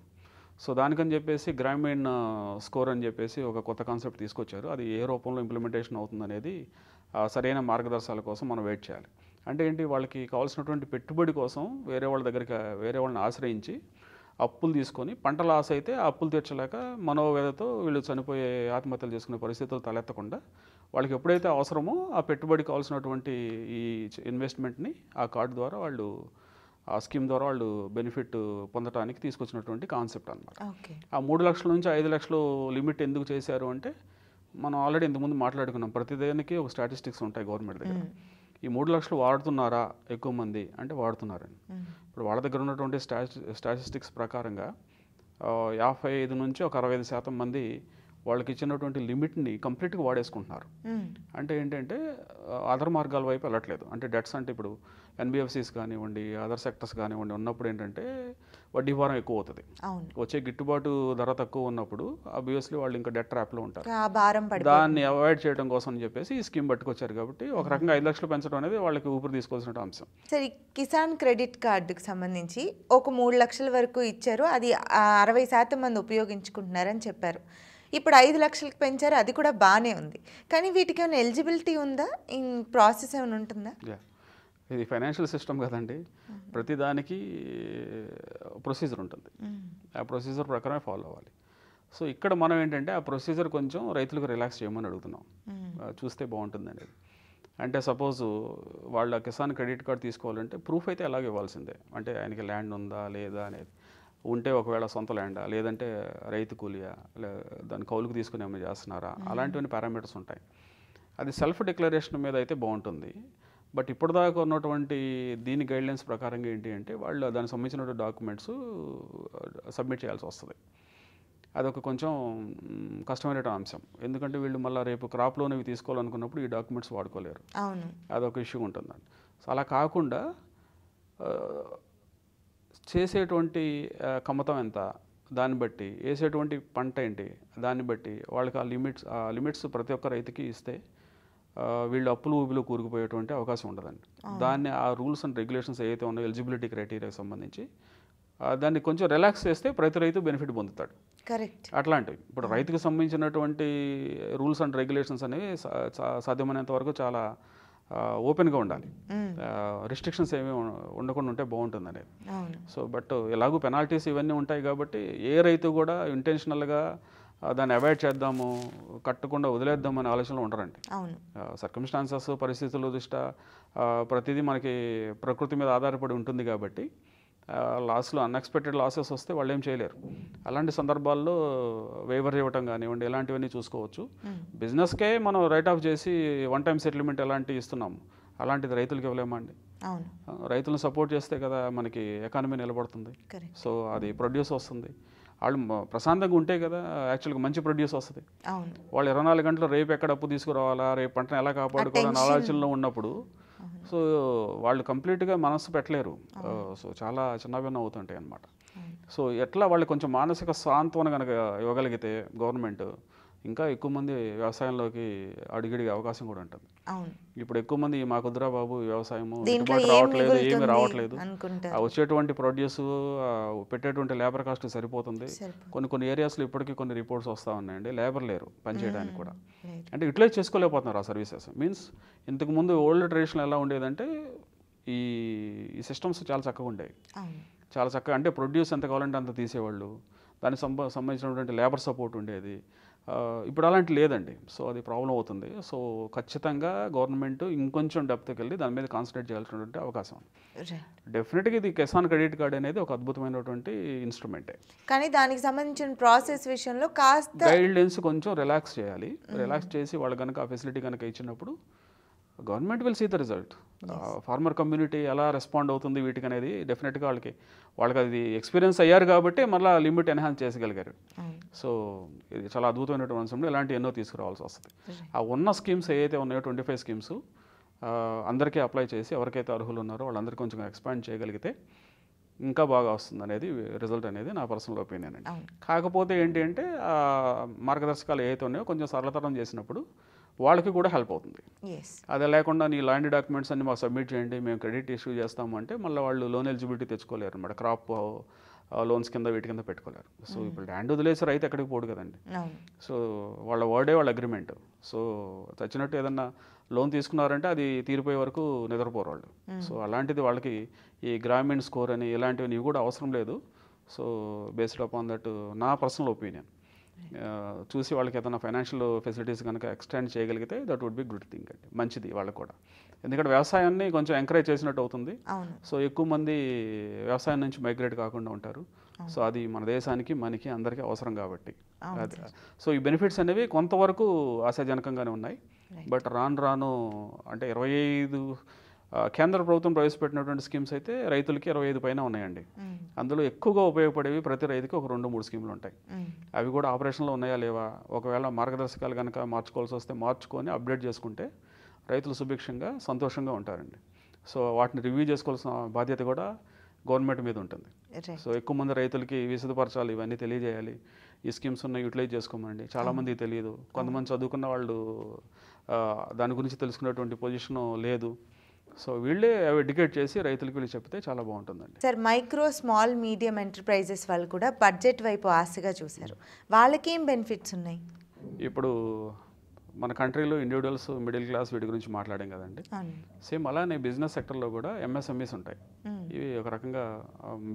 సో దానికని చెప్పేసి గ్రామీణ స్కోర్ అని చెప్పేసి ఒక కొత్త కాన్సెప్ట్ తీసుకొచ్చారు. అది ఏ రూపంలో ఇంప్లిమెంటేషన్ అవుతుందనేది సరైన మార్గదర్శకాల కోసం మనం వెయిట్ చేయాలి. అంటే ఏంటి, వాళ్ళకి కావాల్సినటువంటి పెట్టుబడి కోసం వేరే వాళ్ళని ఆశ్రయించి అప్పులు తీసుకొని పంట లాస్ అయితే ఆ అప్పులు తీర్చలేక మనోవేదతో వీళ్ళు చనిపోయే ఆత్మహత్యలు చేసుకునే పరిస్థితులు తలెత్తకుండా వాళ్ళకి ఎప్పుడైతే అవసరమో ఆ పెట్టుబడి కావాల్సినటువంటి ఈ ఇన్వెస్ట్మెంట్ని ఆ కార్డు ద్వారా వాళ్ళు, ఆ స్కీమ్ ద్వారా వాళ్ళు బెనిఫిట్ పొందడానికి తీసుకొచ్చినటువంటి కాన్సెప్ట్ అనమాట. ఆ 3 లక్షల నుంచి 5 లక్షలు లిమిట్ ఎందుకు చేశారు అంటే, మనం ఆల్రెడీ ఇంతకుముందు మాట్లాడుకున్నాం, ప్రతిదానికి ఒక స్టాటిస్టిక్స్ ఉంటాయి గవర్నమెంట్ దగ్గర. ఈ 3 లక్షలు వాడుతున్నారా ఎక్కువ మంది అంటే వాడుతున్నారని. ఇప్పుడు వాళ్ళ దగ్గర ఉన్నటువంటి స్టాటిస్టిక్స్ ప్రకారంగా 55 నుంచి ఒక 65% మంది వాళ్ళకి ఇచ్చినటువంటి లిమిట్ని కంప్లీట్గా వాడేసుకుంటున్నారు. అంటే ఏంటంటే అదర్ మార్గాల వైపు వెళ్ళట్లేదు. అంటే డెట్స్ అంటే ఇప్పుడు ఎన్బిఎఫ్సిస్ కానివ్వండి, అదర్ సెక్టర్స్ కానివ్వండి ఉన్నప్పుడు ఏంటంటే వడ్డీ భారం ఎక్కువ అవుతుంది. వచ్చే గిట్టుబాటు ధర తక్కువ ఉన్నప్పుడు ఆబ్వియస్లీ వాళ్ళు ఇంకా డెట్ ట్రాప్లో ఉంటారు. దాన్ని అవాయిడ్ చేయడం కోసం అని చెప్పేసి ఈ స్కీమ్ పట్టుకొచ్చారు. కాబట్టి ఒక రకంగా 5 లక్షలు పెంచడం అనేది వాళ్ళకి ఊపిరి తీసుకోవాల్సిన అంశం. సరే, కిసాన్ క్రెడిట్ కార్డుకి సంబంధించి ఒక 3 లక్షల వరకు ఇచ్చారు, అది 60% మంది ఉపయోగించుకుంటున్నారని చెప్పారు. ఇప్పుడు 5 లక్షలకు పెంచారు, అది కూడా బాగానే ఉంది. కానీ వీటికి ఏమైనా ఎలిజిబిలిటీ ఉందా? ప్రాసెస్ ఏమైనా ఉంటుందా? ఇది ఫైనాన్షియల్ సిస్టమ్ కదండి, ప్రతిదానికి ప్రొసీజర్ ఉంటుంది. ఆ ప్రొసీజర్ ప్రకారమే ఫాలో అవ్వాలి. సో ఇక్కడ మనం ఏంటంటే ఆ ప్రొసీజర్ కొంచెం రైతులకు రిలాక్స్ చేయమని అడుగుతున్నాం. చూస్తే బాగుంటుంది అనేది. అంటే సపోజ్ వాళ్ళ కిసాన్ క్రెడిట్ కార్డ్ తీసుకోవాలంటే ప్రూఫ్ అయితే ఎలాగ ఇవ్వాల్సిందే. అంటే ఆయనకి ల్యాండ్ ఉందా లేదా అనేది, ఉంటే ఒకవేళ సొంత ల్యాండా లేదంటే రైతు కూలియా, దాన్ని కౌలుకు తీసుకుని ఏమైనా చేస్తున్నారా, అలాంటివన్నీ పారామీటర్స్ ఉంటాయి. అది సెల్ఫ్ డిక్లరేషన్ మీద అయితే బాగుంటుంది. బట్ ఇప్పటిదాకా ఉన్నటువంటి దీని గైడ్లైన్స్ ప్రకారంగా ఏంటి అంటే వాళ్ళు దానికి సంబంధించిన డాక్యుమెంట్స్ సబ్మిట్ చేయాల్సి వస్తుంది. అదొక కొంచెం కష్టమైన అంశం. ఎందుకంటే వీళ్ళు మళ్ళీ రేపు క్రాప్ లోన్ ఇవి తీసుకోవాలనుకున్నప్పుడు ఈ డాక్యుమెంట్స్ వాడుకోలేరు. అదొక ఇష్యూ ఉంటుందండి. సో అలా కాకుండా చేసేటువంటి కమ్మతం ఎంత, దాన్ని బట్టి వేసేటువంటి పంట ఏంటి, దాన్ని బట్టి వాళ్ళకి ఆ లిమిట్స్ ప్రతి ఒక్క రైతుకి ఇస్తే వీళ్ళు అప్పులు ఊబిలో కూరుకుపోయేటువంటి అవకాశం ఉండదండి. దాన్ని ఆ రూల్స్ అండ్ రెగ్యులేషన్స్ ఏవైతే ఉన్నాయో ఎలిజిబిలిటీ క్రైటీరియాకి సంబంధించి దాన్ని కొంచెం రిలాక్స్ చేస్తే ప్రతి రైతు బెనిఫిట్ పొందుతాడు. కరెక్ట్. అట్లాంటివి ఇప్పుడు రైతుకు సంబంధించినటువంటి రూల్స్ అండ్ రెగ్యులేషన్స్ అనేవి సాధ్యమైనంత వరకు చాలా ఓపెన్గా ఉండాలి. రిస్ట్రిక్షన్స్ ఏమీ ఉండకుండా ఉంటే బాగుంటుంది అనేది. సో బట్ ఎలాగూ పెనాల్టీస్ ఇవన్నీ ఉంటాయి కాబట్టి ఏ రైతు కూడా ఇంటెన్షనల్గా దాన్ని అవాయిడ్ చేద్దాము, కట్టకుండా వదిలేద్దాం అనే ఆలోచనలో ఉండరండి. సర్కమ్స్టాన్సెస్, పరిస్థితుల దృష్ట్యా ప్రతిదీ మనకి ప్రకృతి మీద ఆధారపడి ఉంటుంది కాబట్టి లాస్లో అన్ఎక్స్పెక్టెడ్ లాసెస్ వస్తే వాళ్ళు ఏం చేయలేరు. అలాంటి సందర్భాల్లో వేవర్ ఇవ్వటం కానివ్వండి, ఇలాంటివన్నీ చూసుకోవచ్చు. బిజినెస్కే మనం రైట్ ఆఫ్ చేసి వన్ టైం సెటిల్మెంట్ ఎలాంటివి ఇస్తున్నాము, అలాంటిది రైతులకు ఇవ్వలేమండి. రైతులను సపోర్ట్ చేస్తే కదా మనకి ఎకానమీ నిలబడుతుంది. సో అది ప్రొడ్యూస్ వస్తుంది. వాళ్ళు ప్రశాంతంగా ఉంటే కదా యాక్చువల్గా మంచి ప్రొడ్యూస్ వస్తుంది. వాళ్ళు 24 గంటలు రేపు ఎక్కడ అప్పు తీసుకురావాలా, రేపు పంటను ఎలా కాపాడుకోవాలనే ఆలోచనలో ఉన్నప్పుడు సో వాళ్ళు కంప్లీట్గా మనస్సు పెట్టలేరు. సో చాలా చిన్నభిన్నం అవుతుంటాయి అన్నమాట. సో ఎట్లా వాళ్ళు కొంచెం మానసిక సాంత్వన కనుక ఇవ్వగలిగితే గవర్నమెంట్ ఇంకా ఎక్కువ మంది వ్యవసాయంలోకి అడిగే అవకాశం కూడా ఉంటుంది. ఇప్పుడు ఎక్కువ మంది మాకు వద్దురా బాబు వ్యవసాయము రావట్లేదు, ఏమి రావట్లేదు, వచ్చేటువంటి ప్రొడ్యూస్ పెట్టేటువంటి లేబర్ కాస్ట్ సరిపోతుంది. కొన్ని ఏరియాస్లో ఇప్పటికీ కొన్ని రిపోర్ట్స్ వస్తూ ఉన్నాయండి, లేబర్ లేరు పనిచేయడానికి కూడా. అంటే యూటిలైజ్ చేసుకోలేకపోతున్నారు ఆ సర్వీసెస్. మీన్స్ ఇంతకుముందు ఓల్డ్ ట్రెడిషన్ ఎలా ఉండేదంటే ఈ సిస్టమ్స్ చాలా చక్కగా ఉండేవి. చాలా చక్కగా అంటే ప్రొడ్యూస్ ఎంత కావాలంటే అంత తీసేవాళ్ళు, దానికి సంబంధించినటువంటి లేబర్ సపోర్ట్ ఉండేది. ఇప్పుడు అలాంటి లేదండి. సో అది ప్రాబ్లం అవుతుంది. సో ఖచ్చితంగా గవర్నమెంట్ ఇంకొంచెం డెప్త్కి వెళ్ళి దాని మీద కాన్సన్ట్రేట్ చేయాల్సినటువంటి అవకాశం. డెఫినెట్గా ఇది కిసాన్ క్రెడిట్ కార్డ్ అనేది ఒక అద్భుతమైనటువంటి ఇన్స్ట్రుమెంటే. కానీ దానికి సంబంధించిన ప్రాసెస్ విషయంలో కాస్త గైడ్లైన్స్ కొంచెం రిలాక్స్ చేయాలి. రిలాక్స్ చేసి వాళ్ళు కనుక ఆ ఫెసిలిటీ కనుక ఇచ్చినప్పుడు government will see the result. Farmer community ఎలా రెస్పాండ్ అవుతుంది వీటికి అనేది డెఫినెట్గా వాళ్ళకి అది ఎక్స్పీరియన్స్ అయ్యారు కాబట్టి మళ్ళీ లిమిట్ ఎన్హాన్స్ చేయగలిగారు. సో ఇది చాలా అద్భుతమైనటువంటి అంశంలో ఇలాంటి ఎన్నో తీసుకురావాల్సి వస్తుంది. ఆ ఉన్న స్కీమ్స్ ఏవైతే ఉన్నాయో 25 స్కీమ్స్ అందరికీ అప్లై చేసి ఎవరికైతే అర్హులు ఉన్నారో వాళ్ళందరికీ కొంచెం ఎక్స్పాండ్ చేయగలిగితే ఇంకా బాగా వస్తుంది అనేది రిజల్ట్ అనేది నా పర్సనల్ ఒపీనియన్ అండి. కాకపోతే ఏంటి అంటే మార్గదర్శకాలు ఏవైతే ఉన్నాయో కొంచెం సరళతరం చేసినప్పుడు వాళ్ళకి కూడా హెల్ప్ అవుతుంది. అదే లేకుండా నీ ల్యాండ్ డాక్యుమెంట్స్ అన్ని మాకు సబ్మిట్ చేయండి, మేము క్రెడిట్ ఇష్యూ చేస్తాము అంటే మళ్ళీ వాళ్ళు లోన్ ఎలిజిబిలిటీ తెచ్చుకోలేరు అనమాట. క్రాప్ లోన్స్ కింద వీటి కింద పెట్టుకోలేరు. సో ఇప్పుడు ల్యాండ్ వదిలేసి రైతు ఎక్కడికి పోడు కదండి. సో వాళ్ళ వర్డే వాళ్ళ అగ్రిమెంట్. సో చచ్చినట్టు ఏదన్నా లోన్ తీసుకున్నారంటే అది తీరిపోయే వరకు నిద్రపోరు వాళ్ళు. సో అలాంటిది వాళ్ళకి ఈ గ్రామీణ స్కోర్ అని ఇలాంటివి కూడా అవసరం లేదు. సో బేస్డ్ అపాన్ దట్ నా పర్సనల్ ఒపీనియన్ చూసి వాళ్ళకి ఏదైనా ఫైనాన్షియల్ ఫెసిలిటీస్ కనుక ఎక్స్టెండ్ చేయగలిగితే that would be good thing అండి, మంచిది వాళ్ళకు కూడా. ఎందుకంటే వ్యవసాయాన్ని కొంచెం ఎంకరేజ్ చేసినట్టు అవుతుంది. సో ఎక్కువ మంది వ్యవసాయం నుంచి మైగ్రేట్ కాకుండా ఉంటారు. సో అది మన దేశానికి మనకి అందరికీ అవసరం కాబట్టి అది. సో ఈ బెనిఫిట్స్ అనేవి కొంతవరకు ఆశాజనకంగానే ఉన్నాయి. బట్ రాను రాను అంటే 25 కేంద్ర ప్రభుత్వం ప్రవేశపెట్టినటువంటి స్కీమ్స్ అయితే రైతులకి 25 పైన ఉన్నాయండి. అందులో ఎక్కువగా ఉపయోగపడేవి ప్రతి రైతుకి ఒక 2-3 స్కీములు ఉంటాయి. అవి కూడా ఆపరేషన్లో ఉన్నాయా లేవా, ఒకవేళ మార్గదర్శకాలు కనుక మార్చుకోవాల్సి వస్తే మార్చుకొని అప్డేట్ చేసుకుంటే రైతులు సుభిక్షంగా సంతోషంగా ఉంటారండి. సో వాటిని రివ్యూ చేసుకోవాల్సిన బాధ్యత కూడా గవర్నమెంట్ మీద ఉంటుంది. సో ఎక్కువ మంది రైతులకి విశదపరచాలి, ఇవన్నీ తెలియజేయాలి, ఈ స్కీమ్స్ ఉన్న యూటిలైజ్ చేసుకోమండి. చాలామందికి తెలియదు, కొంతమంది చదువుకున్న వాళ్ళు దాని గురించి తెలుసుకునేటువంటి పొజిషన్ లేదు. సో వీళ్ళే అవి ఎడ్యుకేట్ చేసి రైతులకు వీళ్ళు చెప్తే చాలా బాగుంటుందండి. Sir, micro small medium enterprises వాళ్ళు కూడా బడ్జెట్ వైపు ఆశగా చూశారు, వాళ్ళకి ఏం బెనిఫిట్స్ ఉన్నాయి? ఇప్పుడు మన కంట్రీలో ఇండివిజువల్స్, మిడిల్ క్లాస్ వీటి గురించి మాట్లాడాం కదండి. సేమ్ అలానే బిజినెస్ సెక్టర్లో కూడా ఎంఎస్ఎంఈస్ ఉంటాయి. ఇవి ఒక రకంగా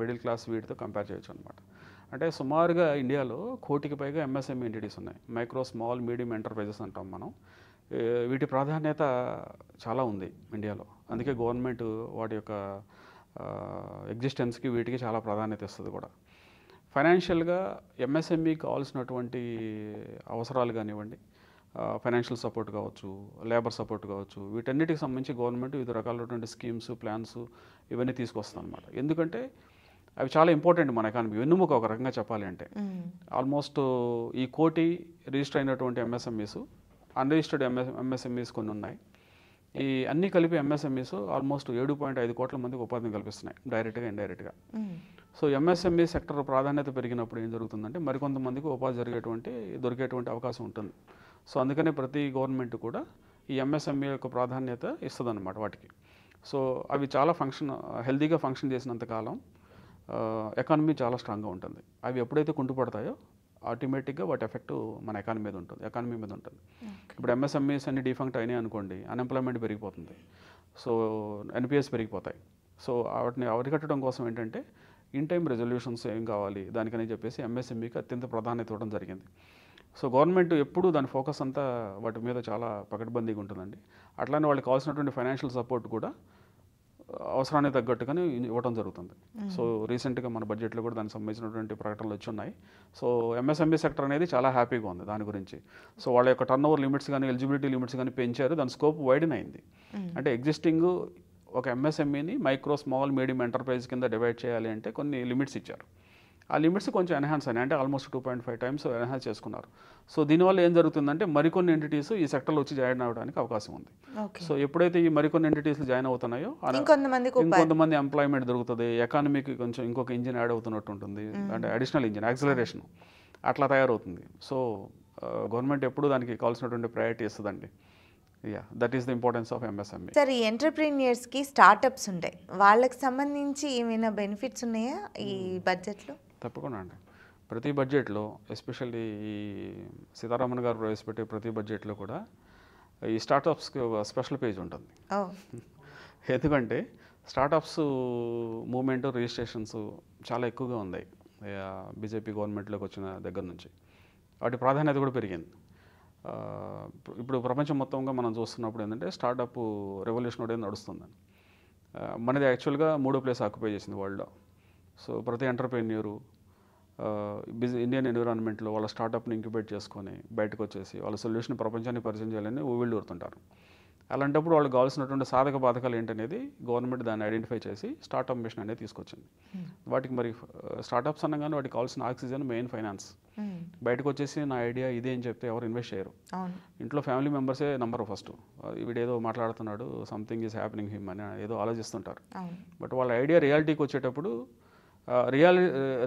మిడిల్ క్లాస్ వీటితో కంపేర్ చేయొచ్చు అనమాట. అంటే సుమారుగా ఇండియాలో 1 కోటికి పైగా ఎంఎస్ఎంఈ ఎంటిటీస్ ఉన్నాయి. మైక్రో స్మాల్ మీడియం ఎంటర్ప్రైజెస్ అంటాం మనం. వీటి ప్రాధాన్యత చాలా ఉంది ఇండియాలో. అందుకే గవర్నమెంట్ వాటి యొక్క ఎగ్జిస్టెన్స్కి వీటికి చాలా ప్రాధాన్యత ఇస్తుంది కూడా. ఫైనాన్షియల్గా ఎంఎస్ఎంఈకి కావాల్సినటువంటి అవసరాలు కానివ్వండి, ఫైనాన్షియల్ సపోర్ట్ కావచ్చు, లేబర్ సపోర్ట్ కావచ్చు, వీటన్నిటికి సంబంధించి గవర్నమెంట్ వివిధ రకాలైనటువంటి స్కీమ్స్, ప్లాన్స్ ఇవన్నీ తీసుకొస్తుంది అనమాట. ఎందుకంటే అవి చాలా ఇంపార్టెంట్ మన ఎకానమీ, వెన్నుముక ఒక రకంగా చెప్పాలి అంటే. ఆల్మోస్ట్ ఈ 1 కోటి రిజిస్టర్ అయినటువంటి ఎంఎస్ఎంఈస్, అన్రిజిస్టర్డ్ ఎంఎస్ఎంఈస్ కొన్ని ఉన్నాయి. ఈ అన్నీ కలిపి ఎంఎస్ఎంఈస్ ఆల్మోస్ట్ 7.5 కోట్ల మందికి ఉపాధిని కల్పిస్తున్నాయి, డైరెక్ట్గా ఇండైరెక్ట్గా. సో ఎంఎస్ఎంఈ సెక్టర్ ప్రాధాన్యత పెరిగినప్పుడు ఏం జరుగుతుందంటే మరికొంతమందికి ఉపాధి దొరికేటువంటి అవకాశం ఉంటుంది. సో అందుకనే ప్రతి గవర్నమెంట్ కూడా ఈ ఎంఎస్ఎంఈ యొక్క ప్రాధాన్యత ఇస్తుందన్నమాట వాటికి. సో అవి చాలా హెల్తీగా ఫంక్షన్ చేసినంతకాలం ఎకానమీ చాలా స్ట్రాంగ్గా ఉంటుంది. అవి ఎప్పుడైతే కుంటుపడతాయో ఆటోమేటిక్గా వాటి ఎఫెక్ట్ మన ఎకానమీ మీద ఉంటుంది. ఇప్పుడు ఎంఎస్ఎంఈస్ అన్ని డిఫంక్ట్ అయినాయి అనుకోండి, అన్ఎంప్లాయ్మెంట్ పెరిగిపోతుంది. సో ఎన్పిఎస్ పెరిగిపోతాయి. సో వాటిని అరికట్టడం కోసం ఏంటంటే ఇన్ టైం రెజల్యూషన్స్ ఏం కావాలి దానికని చెప్పేసి ఎంఎస్ఎంఈకి అత్యంత ప్రాధాన్యత ఇవ్వడం జరిగింది. సో గవర్నమెంట్ ఎప్పుడూ దాని ఫోకస్ అంతా వాటి మీద చాలా పకడ్బందీగా ఉంటుందండి. అట్లానే వాళ్ళకి కావాల్సినటువంటి ఫైనాన్షియల్ సపోర్ట్ కూడా అవసరానికి తగ్గట్టుగానే ఇవ్వడం జరుగుతుంది. సో రీసెంట్గా మన బడ్జెట్లో కూడా దానికి సంబంధించినటువంటి ప్రకటనలు వచ్చి ఉన్నాయి. సో ఎంఎస్ఎంఈ సెక్టర్ అనేది చాలా హ్యాపీగా ఉంది దాని గురించి. సో వాళ్ళ యొక్క టర్న్ ఓవర్ లిమిట్స్ కానీ, ఎలిజిబిలిటీ లిమిట్స్ కానీ పెంచారు, దాని స్కోప్ వైడెన్ అయింది. అంటే ఎగ్జిస్టింగ్ ఒక ఎంఎస్ఎంఈని మైక్రో స్మాల్ మీడియం ఎంటర్ప్రైజ్ కింద డివైడ్ చేయాలి అంటే కొన్ని లిమిట్స్ ఇచ్చారు. ఆ లిమిట్స్ కొంచెం ఎన్హాన్స్ అయినాయి, అంటే ఆల్మోస్ట్ 2.5 times ఎన్హాన్స్ చేసుకున్నారు. సో దీనివల్ల ఏం జరుగుతుందంటే మరికొన్ని ఎంటిటీస్ ఈ సెక్టర్లో వచ్చి జాయిన్ అవ్వడానికి అవకాశం ఉంది. సో ఎప్పుడైతే ఈ మరికొన్ని ఎంటిటీస్ జాయిన్ అవుతున్నాయో ఇంకొంతమంది ఎంప్లాయ్మెంట్ దొరుకుతుంది, ఎకానమీకి కొంచెం ఇంకొక ఇంజిన్ యాడ్ అవుతున్నట్టు ఉంటుంది, అంటే అడిషనల్ ఇంజిన్ యాక్సిలరేషన్ అట్లా తయారవుతుంది. సో గవర్నమెంట్ ఎప్పుడు దానికి కావాల్సినటువంటి ప్రయారిటీ ఇస్తుందండి. That is the importance of MSME. Sir, ఈ ఎంటర్ప్రీనియర్స్కి స్టార్టప్స్ ఉంటాయి, వాళ్ళకి సంబంధించి ఏమైనా బెనిఫిట్స్ ఉన్నాయా ఈ బడ్జెట్లో? తప్పకుండా అండి. ప్రతి బడ్జెట్లో, ఎస్పెషల్లీ ఈ సీతారామన్ గారు ప్రవేశపెట్టే ప్రతి బడ్జెట్లో కూడా ఈ స్టార్టప్స్కి ఒక స్పెషల్ పేజ్ ఉంటుంది. ఎందుకంటే స్టార్టప్స్ మూవ్మెంట్, రిజిస్ట్రేషన్స్ చాలా ఎక్కువగా ఉన్నాయి బీజేపీ గవర్నమెంట్లోకి వచ్చిన దగ్గర నుంచి. వాటి ప్రాధాన్యత కూడా పెరిగింది. ఇప్పుడు ప్రపంచం మొత్తంగా మనం చూస్తున్నప్పుడు ఏంటంటే స్టార్టప్ రెవల్యూషన్ అనేది నడుస్తుందని. మనది యాక్చువల్గా 3వ ప్లేస్ ఆక్యుపై చేసింది వరల్డ్లో. సో ప్రతి ఎంటర్ప్రెన్యూరు ఇండియన్ ఎన్విరాన్మెంట్లో వాళ్ళ స్టార్టప్ని ఇంక్యుబేట్ చేసుకొని బయటకు వచ్చేసి వాళ్ళ సొల్యూషన్ ప్రపంచాన్ని పరిచయం చేయాలని ఊవిళ్ళూరుతుంటారు. అలాంటప్పుడు వాళ్ళకి కావాల్సినటువంటి సాధక బాధకాలు ఏంటనేది గవర్నమెంట్ దాన్ని ఐడెంటిఫై చేసి స్టార్టప్ మిషన్ అనేది తీసుకొచ్చింది. వాటికి మరి స్టార్టప్స్ అనగానే వాటికి కావాల్సిన ఆక్సిజన్, మెయిన్ ఫైనాన్స్. బయటకు వచ్చేసి నా ఐడియా ఇదే అని చెప్తే ఎవరు ఇన్వెస్ట్ చేయరు. ఇంట్లో ఫ్యామిలీ మెంబర్సే నంబర్ ఫస్ట్, వీడేదో మాట్లాడుతున్నాడు, సంథింగ్ ఈజ్ హ్యాపెనింగ్ హిమ్ అని ఏదో ఆలోచిస్తుంటారు. బట్ వాళ్ళ ఐడియా రియాలిటీకి వచ్చేటప్పుడు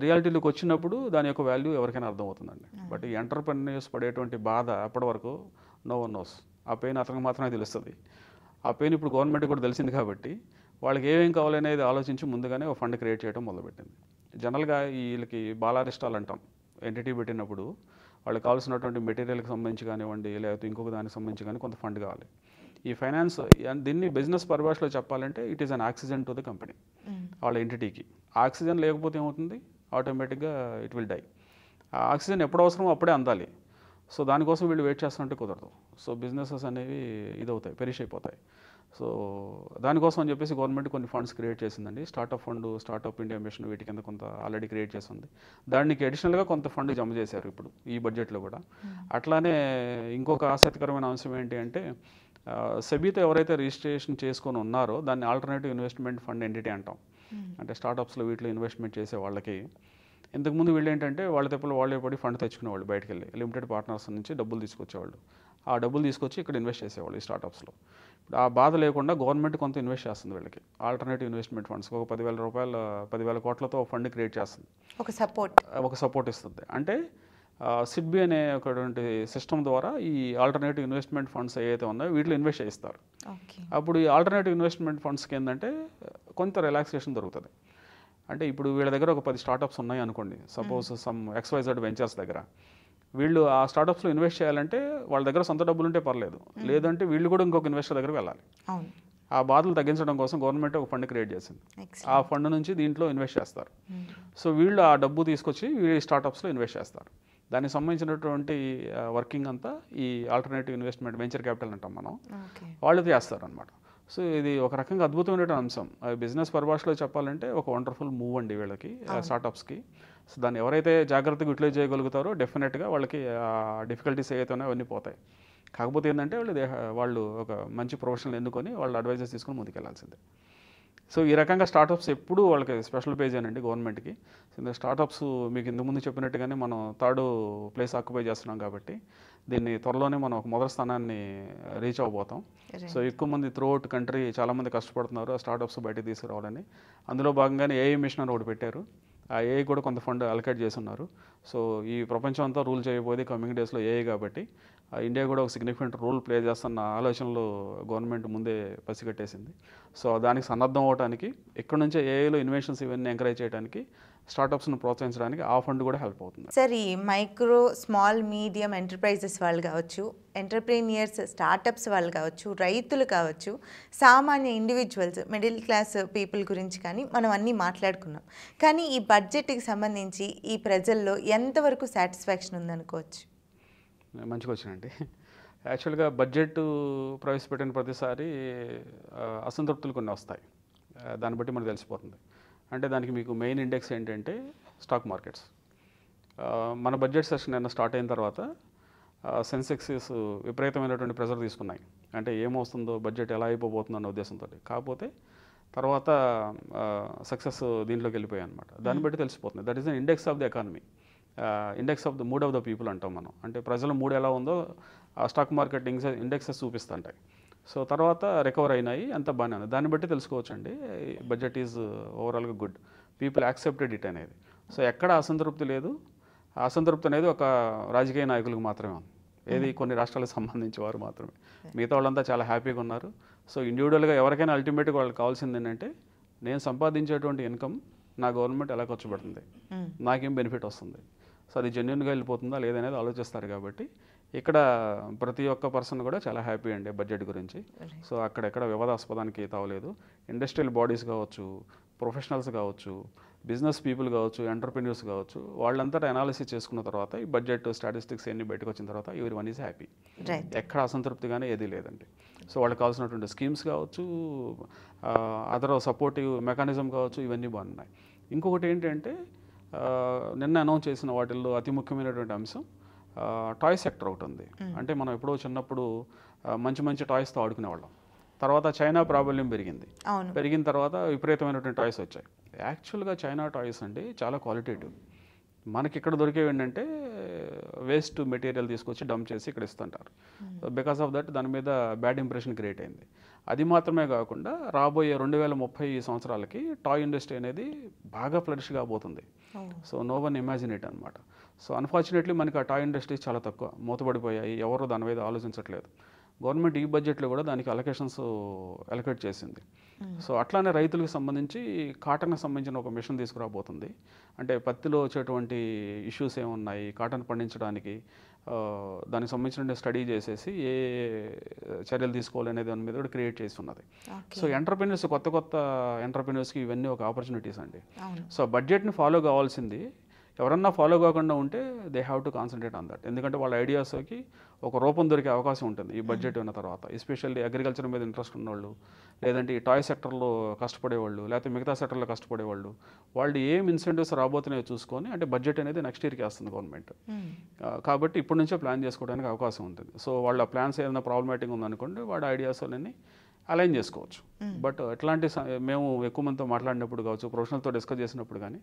రియాలిటీలోకి వచ్చినప్పుడు దాని యొక్క వాల్యూ ఎవరికైనా అర్థమవుతుందండి. బట్ ఈ ఎంటర్ప్రెన్యూర్స్ పడేటువంటి బాధ అప్పటి వరకు నో వన్ నోస్. ఆ పెయిన్ అతనికి మాత్రమే తెలుస్తుంది. ఆ పెయిన్ ఇప్పుడు గవర్నమెంట్ కూడా తెలిసింది కాబట్టి వాళ్ళకి ఏమేం కావాలనేది ఆలోచించి ముందుగానే ఒక ఫండ్ క్రియేట్ చేయడం మొదలుపెట్టింది. జనరల్గా వీళ్ళకి బాలారిస్టాలు అంటాం, ఎంటిటీ పెట్టినప్పుడు వాళ్ళకి కావాల్సినటువంటి మెటీరియల్కి సంబంధించి కానివ్వండి, లేకపోతే ఇంకొక దానికి సంబంధించి కానీ కొంత ఫండ్ కావాలి. ఈ ఫైనాన్స్ దీన్ని బిజినెస్ పరిభాషలో చెప్పాలంటే it is an oxygen to the company, వాళ్ళ ఎంటిటీకి. ఆక్సిజన్ లేకపోతే ఏమవుతుంది, ఆటోమేటిక్గా ఇట్ విల్ డై. ఆ ఆక్సిజన్ ఎప్పుడు అవసరమో అప్పుడే అందాలి. సో దానికోసం వీళ్ళు వెయిట్ చేస్తుంటే కుదరదు. సో బిజినెసెస్ అనేవి ఇదవుతాయి, పెరిష్ అయిపోతాయి. సో దానికోసం అని చెప్పేసి గవర్నమెంట్ కొన్ని ఫండ్స్ క్రియేట్ చేసిందండి. Startup fund, startup India mission, వీటి కింద కొంత ఆల్రెడీ క్రియేట్ చేసింది. దానికి అడిషనల్గా కొంత ఫండ్ జమ చేశారు ఇప్పుడు ఈ బడ్జెట్లో కూడా. అట్లానే ఇంకొక ఆసక్తికరమైన అంశం ఏంటి అంటే, సెబీతో ఎవరైతే రిజిస్ట్రేషన్ చేసుకొని ఉన్నారో దాన్ని ఆల్టర్నేటివ్ ఇన్వెస్ట్మెంట్ ఫండ్ ఎంటిటీ అంటాం. అంటే స్టార్ట్అప్స్లో వీటిలో ఇన్వెస్ట్మెంట్ చేసే వాళ్ళకి ఇంతకుముందు వీళ్ళు ఏంటంటే వాళ్ళ తెప్పలు వాళ్ళే పడి ఫండ్ తెచ్చుకునేవాళ్ళు, బయటకు వెళ్ళి లిమిటెడ్ పార్ట్నర్స్ నుంచి డబ్బులు తీసుకొచ్చేవాళ్ళు. ఆ డబ్బులు తీసుకొచ్చి ఇక్కడ ఇన్వెస్ట్ చేసేవాళ్ళు ఈ స్టార్ట్అప్స్లో. ఇప్పుడు ఆ బాధ లేకుండా గవర్నమెంట్ కొంత ఇన్వెస్ట్ చేస్తుంది వీళ్ళకి. ఆల్టర్నేటివ్ ఇన్వెస్ట్మెంట్ ఫండ్స్ ఒక 10,000 కోట్లతో ఫండ్ క్రియేట్ చేస్తుంది, ఒక సపోర్ట్ ఇస్తుంది. అంటే సిడ్బీ అనే ఒకటువంటి సిస్టమ్ ద్వారా ఈ ఆల్టర్నేటివ్ ఇన్వెస్ట్మెంట్ ఫండ్స్ ఏవైతే ఉన్నాయో వీటిలో ఇన్వెస్ట్ చేయిస్తారు. అప్పుడు ఈ ఆల్టర్నేటివ్ ఇన్వెస్ట్మెంట్ ఫండ్స్కి ఏంటంటే కొంత రిలాక్సేషన్ దొరుకుతుంది. అంటే ఇప్పుడు వీళ్ళ దగ్గర ఒక 10 స్టార్టప్స్ ఉన్నాయి అనుకోండి, సపోజ్ సమ్ XYZ వెంచర్స్ దగ్గర. వీళ్ళు ఆ స్టార్టప్స్లో ఇన్వెస్ట్ చేయాలంటే వాళ్ళ దగ్గర సొంత డబ్బులు ఉంటే పర్లేదు, లేదంటే వీళ్ళు కూడా ఇంకొక ఇన్వెస్టర్ దగ్గర వెళ్ళాలి. ఆ బాధలు తగ్గించడం కోసం గవర్నమెంట్ ఒక ఫండ్ క్రియేట్ చేసింది. ఆ ఫండ్ నుంచి దీంట్లో ఇన్వెస్ట్ చేస్తారు. సో వీళ్ళు ఆ డబ్బు తీసుకొచ్చి ఈ స్టార్టప్స్లో ఇన్వెస్ట్ చేస్తారు. దానికి సంబంధించినటువంటి వర్కింగ్ అంతా ఈ ఆల్టర్నేటివ్ ఇన్వెస్ట్మెంట్ వెంచర్ క్యాపిటల్ అంటాం మనం, వాళ్ళు చేస్తారు అనమాట. సో ఇది ఒక రకంగా అద్భుతమైన అంశం. బిజినెస్ పరిభాషలో చెప్పాలంటే ఒక వండర్ఫుల్ మూవ్ అండి వీళ్ళకి, స్టార్టప్స్కి. సో దాన్ని ఎవరైతే జాగ్రత్తగా యూటిలైజ్ చేయగలుగుతారో డెఫినెట్గా వాళ్ళకి డిఫికల్టీస్ ఏవైతే ఉన్నాయో అవన్నీ పోతాయి. కాకపోతే ఏంటంటే వాళ్ళు ఒక మంచి ప్రొఫెషనల్ ఎన్నుకొని వాళ్ళు అడ్వైజెస్ తీసుకొని ముందుకెళ్లాల్సిందే. సో ఈ రకంగా స్టార్టప్స్ ఎప్పుడూ వాళ్ళకి స్పెషల్ పేజ్ అనండి గవర్నమెంట్కి. స్టార్టప్స్ మీకు ఇంతకుముందు చెప్పినట్టుగానే మనం 3rd ప్లేస్ ఆక్యుపై చేస్తున్నాం కాబట్టి దీన్ని త్వరలోనే మనం ఒక మొదటి స్థానాన్ని రీచ్ అవ్వబోతాం. సో ఎక్కువ మంది త్రూఅవుట్ కంట్రీ చాలామంది కష్టపడుతున్నారు ఆ స్టార్టప్స్ బయటకు తీసుకురావాలని. అందులో భాగంగానే ఏఐ మిషన్ అని ఒకటి పెట్టారు. ఆ ఏఐ కూడా కొంత ఫండ్ అలొకేట్ చేసి ఉన్నారు. సో ఈ ప్రపంచం అంతా రూల్ చేయబోయేది కమింగ్ డేస్లో ఏఐ కాబట్టి ఇండియా కూడా ఒక సిగ్నిఫికెంట్ రోల్ ప్లే చేస్తున్న ఆలోచనలు గవర్నమెంట్ ముందే పసిగట్టేసింది. సో దానికి సన్నద్ధం అవడానికి ఇక్కడ నుంచే ఏఐలో ఇన్వెన్షన్స్ ఇవన్నీ ఎంకరేజ్ చేయడానికి, స్టార్టప్స్ను ప్రోత్సహించడానికి ఆ ఫండ్ కూడా హెల్ప్ అవుతుంది. సార్, ఈ మైక్రో, స్మాల్, మీడియం ఎంటర్ప్రైజెస్ వాళ్ళు కావచ్చు, ఎంటర్ప్రీనియర్స్, స్టార్టప్స్ వాళ్ళు కావచ్చు, రైతులు కావచ్చు, సామాన్య ఇండివిజువల్స్, మిడిల్ క్లాస్ పీపుల్ గురించి కానీ మనం అన్నీ మాట్లాడుకున్నాం. కానీ ఈ బడ్జెట్కి సంబంధించి ఈ ప్రజల్లో ఎంతవరకు సాటిస్ఫాక్షన్ ఉందనుకోవచ్చు? మంచి క్వశ్చన్ అండి. యాక్చువల్గా బడ్జెట్ ప్రవేశపెట్టిన ప్రతిసారి అసంతృప్తులు కొన్ని వస్తాయి. దాన్ని బట్టి మనకు తెలిసిపోతుంది. అంటే దానికి మీకు మెయిన్ ఇండెక్స్ ఏంటంటే స్టాక్ మార్కెట్స్. మన బడ్జెట్ సెషన్ నిన్న స్టార్ట్ అయిన తర్వాత సెన్సెక్సెస్ విపరీతమైనటువంటి ప్రెజర్ తీసుకున్నాయి. అంటే ఏమొస్తుందో, బడ్జెట్ ఎలా అయిపోతుందో అన్న ఉద్దేశంతో. కాకపోతే తర్వాత సక్సెస్ దీంట్లోకి వెళ్ళిపోయాయి అనమాట. దాన్ని బట్టి తెలిసిపోతుంది. That is the index of the economy, index of the mood of the people అంటాం మనం. అంటే ప్రజల మూడ్ ఎలా ఉందో ఆ స్టాక్ మార్కెట్ ఇండెక్సెస్ చూపిస్తుంటాయి. సో తర్వాత రికవర్ అయినాయి, అంత బాగానే ఉంది. దాన్ని బట్టి తెలుసుకోవచ్చండి బడ్జెట్ ఈజ్ ఓవరాల్గా గుడ్, పీపుల్ యాక్సెప్టెడ్ ఇట్ అనేది. సో ఎక్కడ అసంతృప్తి లేదు. ఆ అసంతృప్తి అనేది ఒక రాజకీయ నాయకులకు మాత్రమే ఉంది, ఏది కొన్ని రాష్ట్రాలకు సంబంధించి వారు మాత్రమే. మిగతా వాళ్ళంతా చాలా హ్యాపీగా ఉన్నారు. సో ఇండివిజువల్గా ఎవరికైనా అల్టిమేట్గా వాళ్ళకి కావాల్సింది ఏంటంటే, నేను సంపాదించేటువంటి ఇన్కమ్ నా గవర్నమెంట్ ఎలా ఖర్చు పెడుతుంది, నాకేం బెనిఫిట్ వస్తుంది, సో అది జెన్యున్గా వెళ్ళిపోతుందా లేదనేది ఆలోచిస్తారు. కాబట్టి ఇక్కడ ప్రతి ఒక్క పర్సన్ కూడా చాలా హ్యాపీ అండి బడ్జెట్ గురించి. సో అక్కడెక్కడ వివాదాస్పదానికి తావలేదు. ఇండస్ట్రియల్ బాడీస్ కావచ్చు, ప్రొఫెషనల్స్ కావచ్చు, బిజినెస్ పీపుల్ కావచ్చు, ఎంటర్ప్రెన్యూర్స్ కావచ్చు, వాళ్ళంతా అనాలిసిస్ చేసుకున్న తర్వాత ఈ బడ్జెట్ స్టాటిస్టిక్స్ అన్ని బయటకు వచ్చిన తర్వాత ఎవరి వన్ ఈజ్ హ్యాపీ. ఎక్కడ అసంతృప్తిగానే ఏదీ లేదండి. సో వాళ్ళకి కావాల్సినటువంటి స్కీమ్స్ కావచ్చు, అదర్ సపోర్టివ్ మెకానిజం కావచ్చు, ఇవన్నీ బాగున్నాయి. ఇంకొకటి ఏంటంటే నిన్న అనౌన్స్ చేసిన వాటిల్లో అతి ముఖ్యమైనటువంటి అంశం టాయ్ సెక్టర్ ఒకటి ఉంది. అంటే మనం ఎప్పుడో చిన్నప్పుడు మంచి మంచి టాయ్స్తో ఆడుకునేవాళ్ళం. తర్వాత చైనా ప్రాబల్యం పెరిగిన తర్వాత విపరీతమైనటువంటి టాయ్స్ వచ్చాయి. యాక్చువల్గా చైనా టాయ్స్ అండి చాలా క్వాలిటేటివ్. మనకి ఇక్కడ దొరికేవి ఏంటంటే వేస్ట్ మెటీరియల్ తీసుకొచ్చి డంప్ చేసి ఇక్కడ ఇస్తుంటారు. బికాస్ ఆఫ్ దట్ దాని మీద బ్యాడ్ ఇంప్రెషన్ క్రియేట్ అయింది. అది మాత్రమే కాకుండా రాబోయే 2030 సంవత్సరాలకి టాయ్ ఇండస్ట్రీ అనేది బాగా ఫ్లరిష్ కాబోతుంది. So no one imagine it అనమాట. సో అన్ఫార్చునేట్లీ మనకి ఆ టాయ్ ఇండస్ట్రీ చాలా తక్కువ, మూతపడిపోయాయి, ఎవరు దాని మీద ఆలోచించట్లేదు. గవర్నమెంట్ ఈ బడ్జెట్లో కూడా దానికి అలొకేట్ చేసింది. సో అట్లానే రైతులకు సంబంధించి కాటన్కి సంబంధించిన ఒక మిషన్ తీసుకురాబోతుంది. అంటే పత్తిలో వచ్చేటువంటి ఇష్యూస్ ఏమున్నాయి, కాటన్ పండించడానికి దానికి సంబంధించిన స్టడీ చేసేసి ఏ చర్యలు తీసుకోవాలనే దాని మీద కూడా క్రియేట్ చేసి ఉన్నది. సో ఎంటర్ప్రెన్యూర్స్, కొత్త ఎంటర్ప్రెన్యూర్స్కి ఇవన్నీ ఒక ఆపర్చునిటీస్ అండి. సో బడ్జెట్ని ఫాలో కావాల్సింది ఎవరన్నా ఫాలో కాకుండా ఉంటే they have to concentrate on that. ఎందుకంటే వాళ్ళ ఐడియాస్కి ఒక రూపం దొరికే అవకాశం ఉంటుంది ఈ బడ్జెట్ ఉన్న తర్వాత. ఎస్పెషల్లీ అగ్రికల్చర్ మీద ఇంట్రెస్ట్ ఉన్నవాళ్ళు, లేదంటే ఈ టాయ్ సెక్టర్లో కష్టపడేవాళ్ళు, లేకపోతే మిగతా సెక్టర్లో కష్టపడేవాళ్ళు, వాళ్ళు ఏం ఇన్సెంటివ్స్ రాబోతున్నాయో చూసుకొని, అంటే బడ్జెట్ అనేది నెక్స్ట్ ఇయర్కి వేస్తుంది గవర్నమెంట్. కాబట్టి ఇప్పటి నుంచే ప్లాన్ చేసుకోవడానికి అవకాశం ఉంటుంది. సో వాళ్ళ ప్లాన్స్ ఏదైనా ప్రాబ్లమేటిక్ ఉందనుకోండి, వాడి ఐడియాస్ అన్నీ అలైన్ చేసుకోవచ్చు. బట్ ఎట్లాంటి మేము ఎక్కువ మందితో మాట్లాడినప్పుడు కావచ్చు, ప్రొఫెషనల్తో డిస్కస్ చేసినప్పుడు కానీ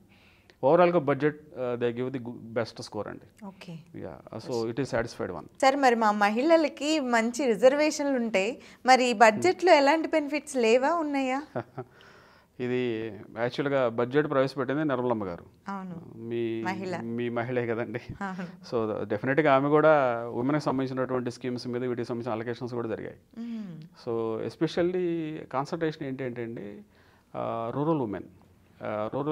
ఓవరాల్గా budget they give the best score అండి. Okay, yeah, so it is satisfied one. సరే మరి మా మహిళలకి మంచి రిజర్వేషన్లు ఉంటాయి, మరి ఈ బడ్జెట్లో ఎలాంటి బెనిఫిట్స్ లేవా, ఉన్నాయా? ఇది యాక్చువల్గా బడ్జెట్ ప్రవేశపెట్టింది నిర్మలమ్మ గారు. అవును, మీ మహిళే కదండి. సో డెఫినెట్గా ఆమె కూడా ఉమెన్కి సంబంధించినటువంటి స్కీమ్స్ మీద వీటికి సంబంధించిన అలొకేషన్స్ కూడా జరిగాయి. సో ఎస్పెషల్లీ కాన్సన్ట్రేషన్ ఏంటంటే రూరల్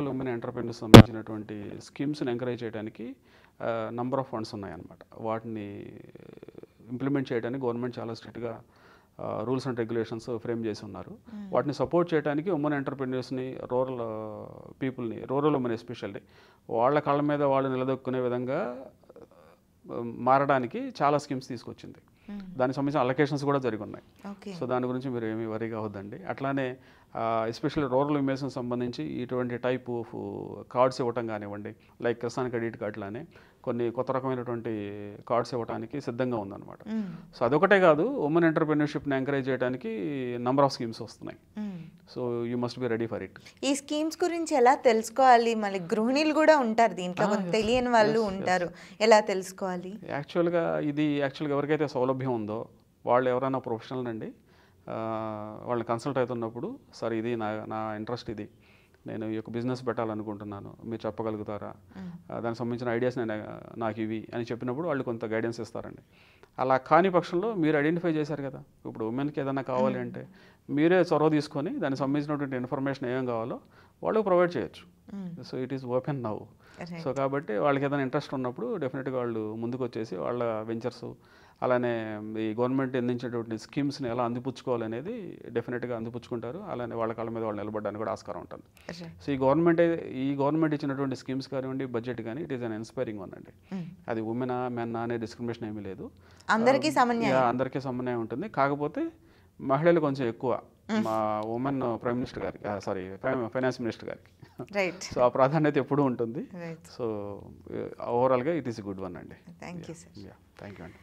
ఉమెన్ ఎంటర్ప్రెన్యూర్స్ సంబంధించినటువంటి స్కీమ్స్ని ఎంకరేజ్ చేయడానికి నంబర్ ఆఫ్ ఫండ్స్ ఉన్నాయన్నమాట. వాటిని ఇంప్లిమెంట్ చేయడానికి గవర్నమెంట్ చాలా స్ట్రిక్ట్గా రూల్స్ అండ్ రెగ్యులేషన్స్ ఫ్రేమ్ చేసి ఉన్నారు. వాటిని సపోర్ట్ చేయడానికి ఉమెన్ ఎంటర్ప్రెన్యూర్స్ని, రూరల్ పీపుల్ని, రూరల్ ఉమెన్ ఎస్పెషల్లీ వాళ్ళ కాళ్ళ మీద వాళ్ళు నిలదొక్కునే విధంగా మారడానికి చాలా స్కీమ్స్ తీసుకొచ్చింది. దానికి సంబంధించిన అలొకేషన్స్ కూడా జరిగి ఉన్నాయి. సో దాని గురించి మీరు ఏమీ వరీ కావద్దండి. అట్లానే ఎస్పెషల్లీ రూరల్ ఉమెన్స్కి సంబంధించి ఇటువంటి టైప్ ఆఫ్ కార్డ్స్ ఇవ్వటం కానివ్వండి, లైక్ కిసాన్ క్రెడిట్ కార్డులానే కొన్ని కొత్త రకమైనటువంటి కార్డ్స్ ఇవ్వడానికి సిద్ధంగా ఉందన్నమాట. సో అదొకటే కాదు, ఉమెన్ ఎంటర్ప్రెన్యూర్షిప్ని ఎంకరేజ్ చేయడానికి నంబర్ ఆఫ్ స్కీమ్స్ వస్తున్నాయి. So you must be ready for it. ఈ స్కీమ్స్ గురించి ఎలా తెలుసుకోవాలి? మళ్ళీ గృహిణులు కూడా ఉంటారు దీంట్లో, తెలియని వాళ్ళు ఉంటారు, ఎలా తెలుసుకోవాలి? యాక్చువల్గా ఎవరికైతే సౌలభ్యం ఉందో వాళ్ళు ఎవరైనా ప్రొఫెషనల్ అండి, వాళ్ళని కన్సల్ట్ అవుతున్నప్పుడు, సార్ ఇది నా ఇంట్రెస్ట్, ఇది నేను ఈ యొక్క బిజినెస్ పెట్టాలనుకుంటున్నాను, మీరు చెప్పగలుగుతారా, దానికి సంబంధించిన ఐడియాస్ నాకు ఇవి అని చెప్పినప్పుడు వాళ్ళు కొంత గైడెన్స్ ఇస్తారండి. అలా కాని పక్షంలో మీరు ఐడెంటిఫై చేశారు కదా, ఇప్పుడు ఉమెన్కి ఏదైనా కావాలి అంటే మీరే చొరవ తీసుకొని దానికి సంబంధించినటువంటి ఇన్ఫర్మేషన్ ఏం కావాలో వాళ్ళకు ప్రొవైడ్ చేయొచ్చు. So it is open now. So కాబట్టి వాళ్ళకి ఏదైనా ఇంట్రెస్ట్ ఉన్నప్పుడు డెఫినెట్గా వాళ్ళు ముందుకు వచ్చేసి వాళ్ళ వెంచర్స్, అలానే ఈ గవర్నమెంట్ అందించేటువంటి స్కీమ్స్ని ఎలా అందిపుచ్చుకోవాలనేది డెఫినెట్గా అందిపుచ్చుకుంటారు. అలానే వాళ్ళ కాళ్ళ మీద వాళ్ళు నిలబడడానికి కూడా ఆస్కారం ఉంటుంది. సో ఈ గవర్నమెంట్ ఇచ్చినటువంటి స్కీమ్స్ కానివ్వండి, బడ్జెట్ కానీ, it is an inspiring one అండి. అది ఉమెనా మెన్నా అనే డిస్క్రిమినేషన్ ఏమీ లేదు, అందరికీ సమన్వయం ఉంటుంది. కాకపోతే మహిళలు కొంచెం ఎక్కువ, మా ఉమెన్ ప్రైమ్ మినిస్టర్ గారికి, ఫైనాన్స్ మినిస్టర్ గారికి, సో ఆ ప్రాధాన్యత ఎప్పుడూ ఉంటుంది. సో ఓవరాల్గా ఇట్ ఈస్ గుడ్ వన్ అండి. Thank you sir. Thank you అండి.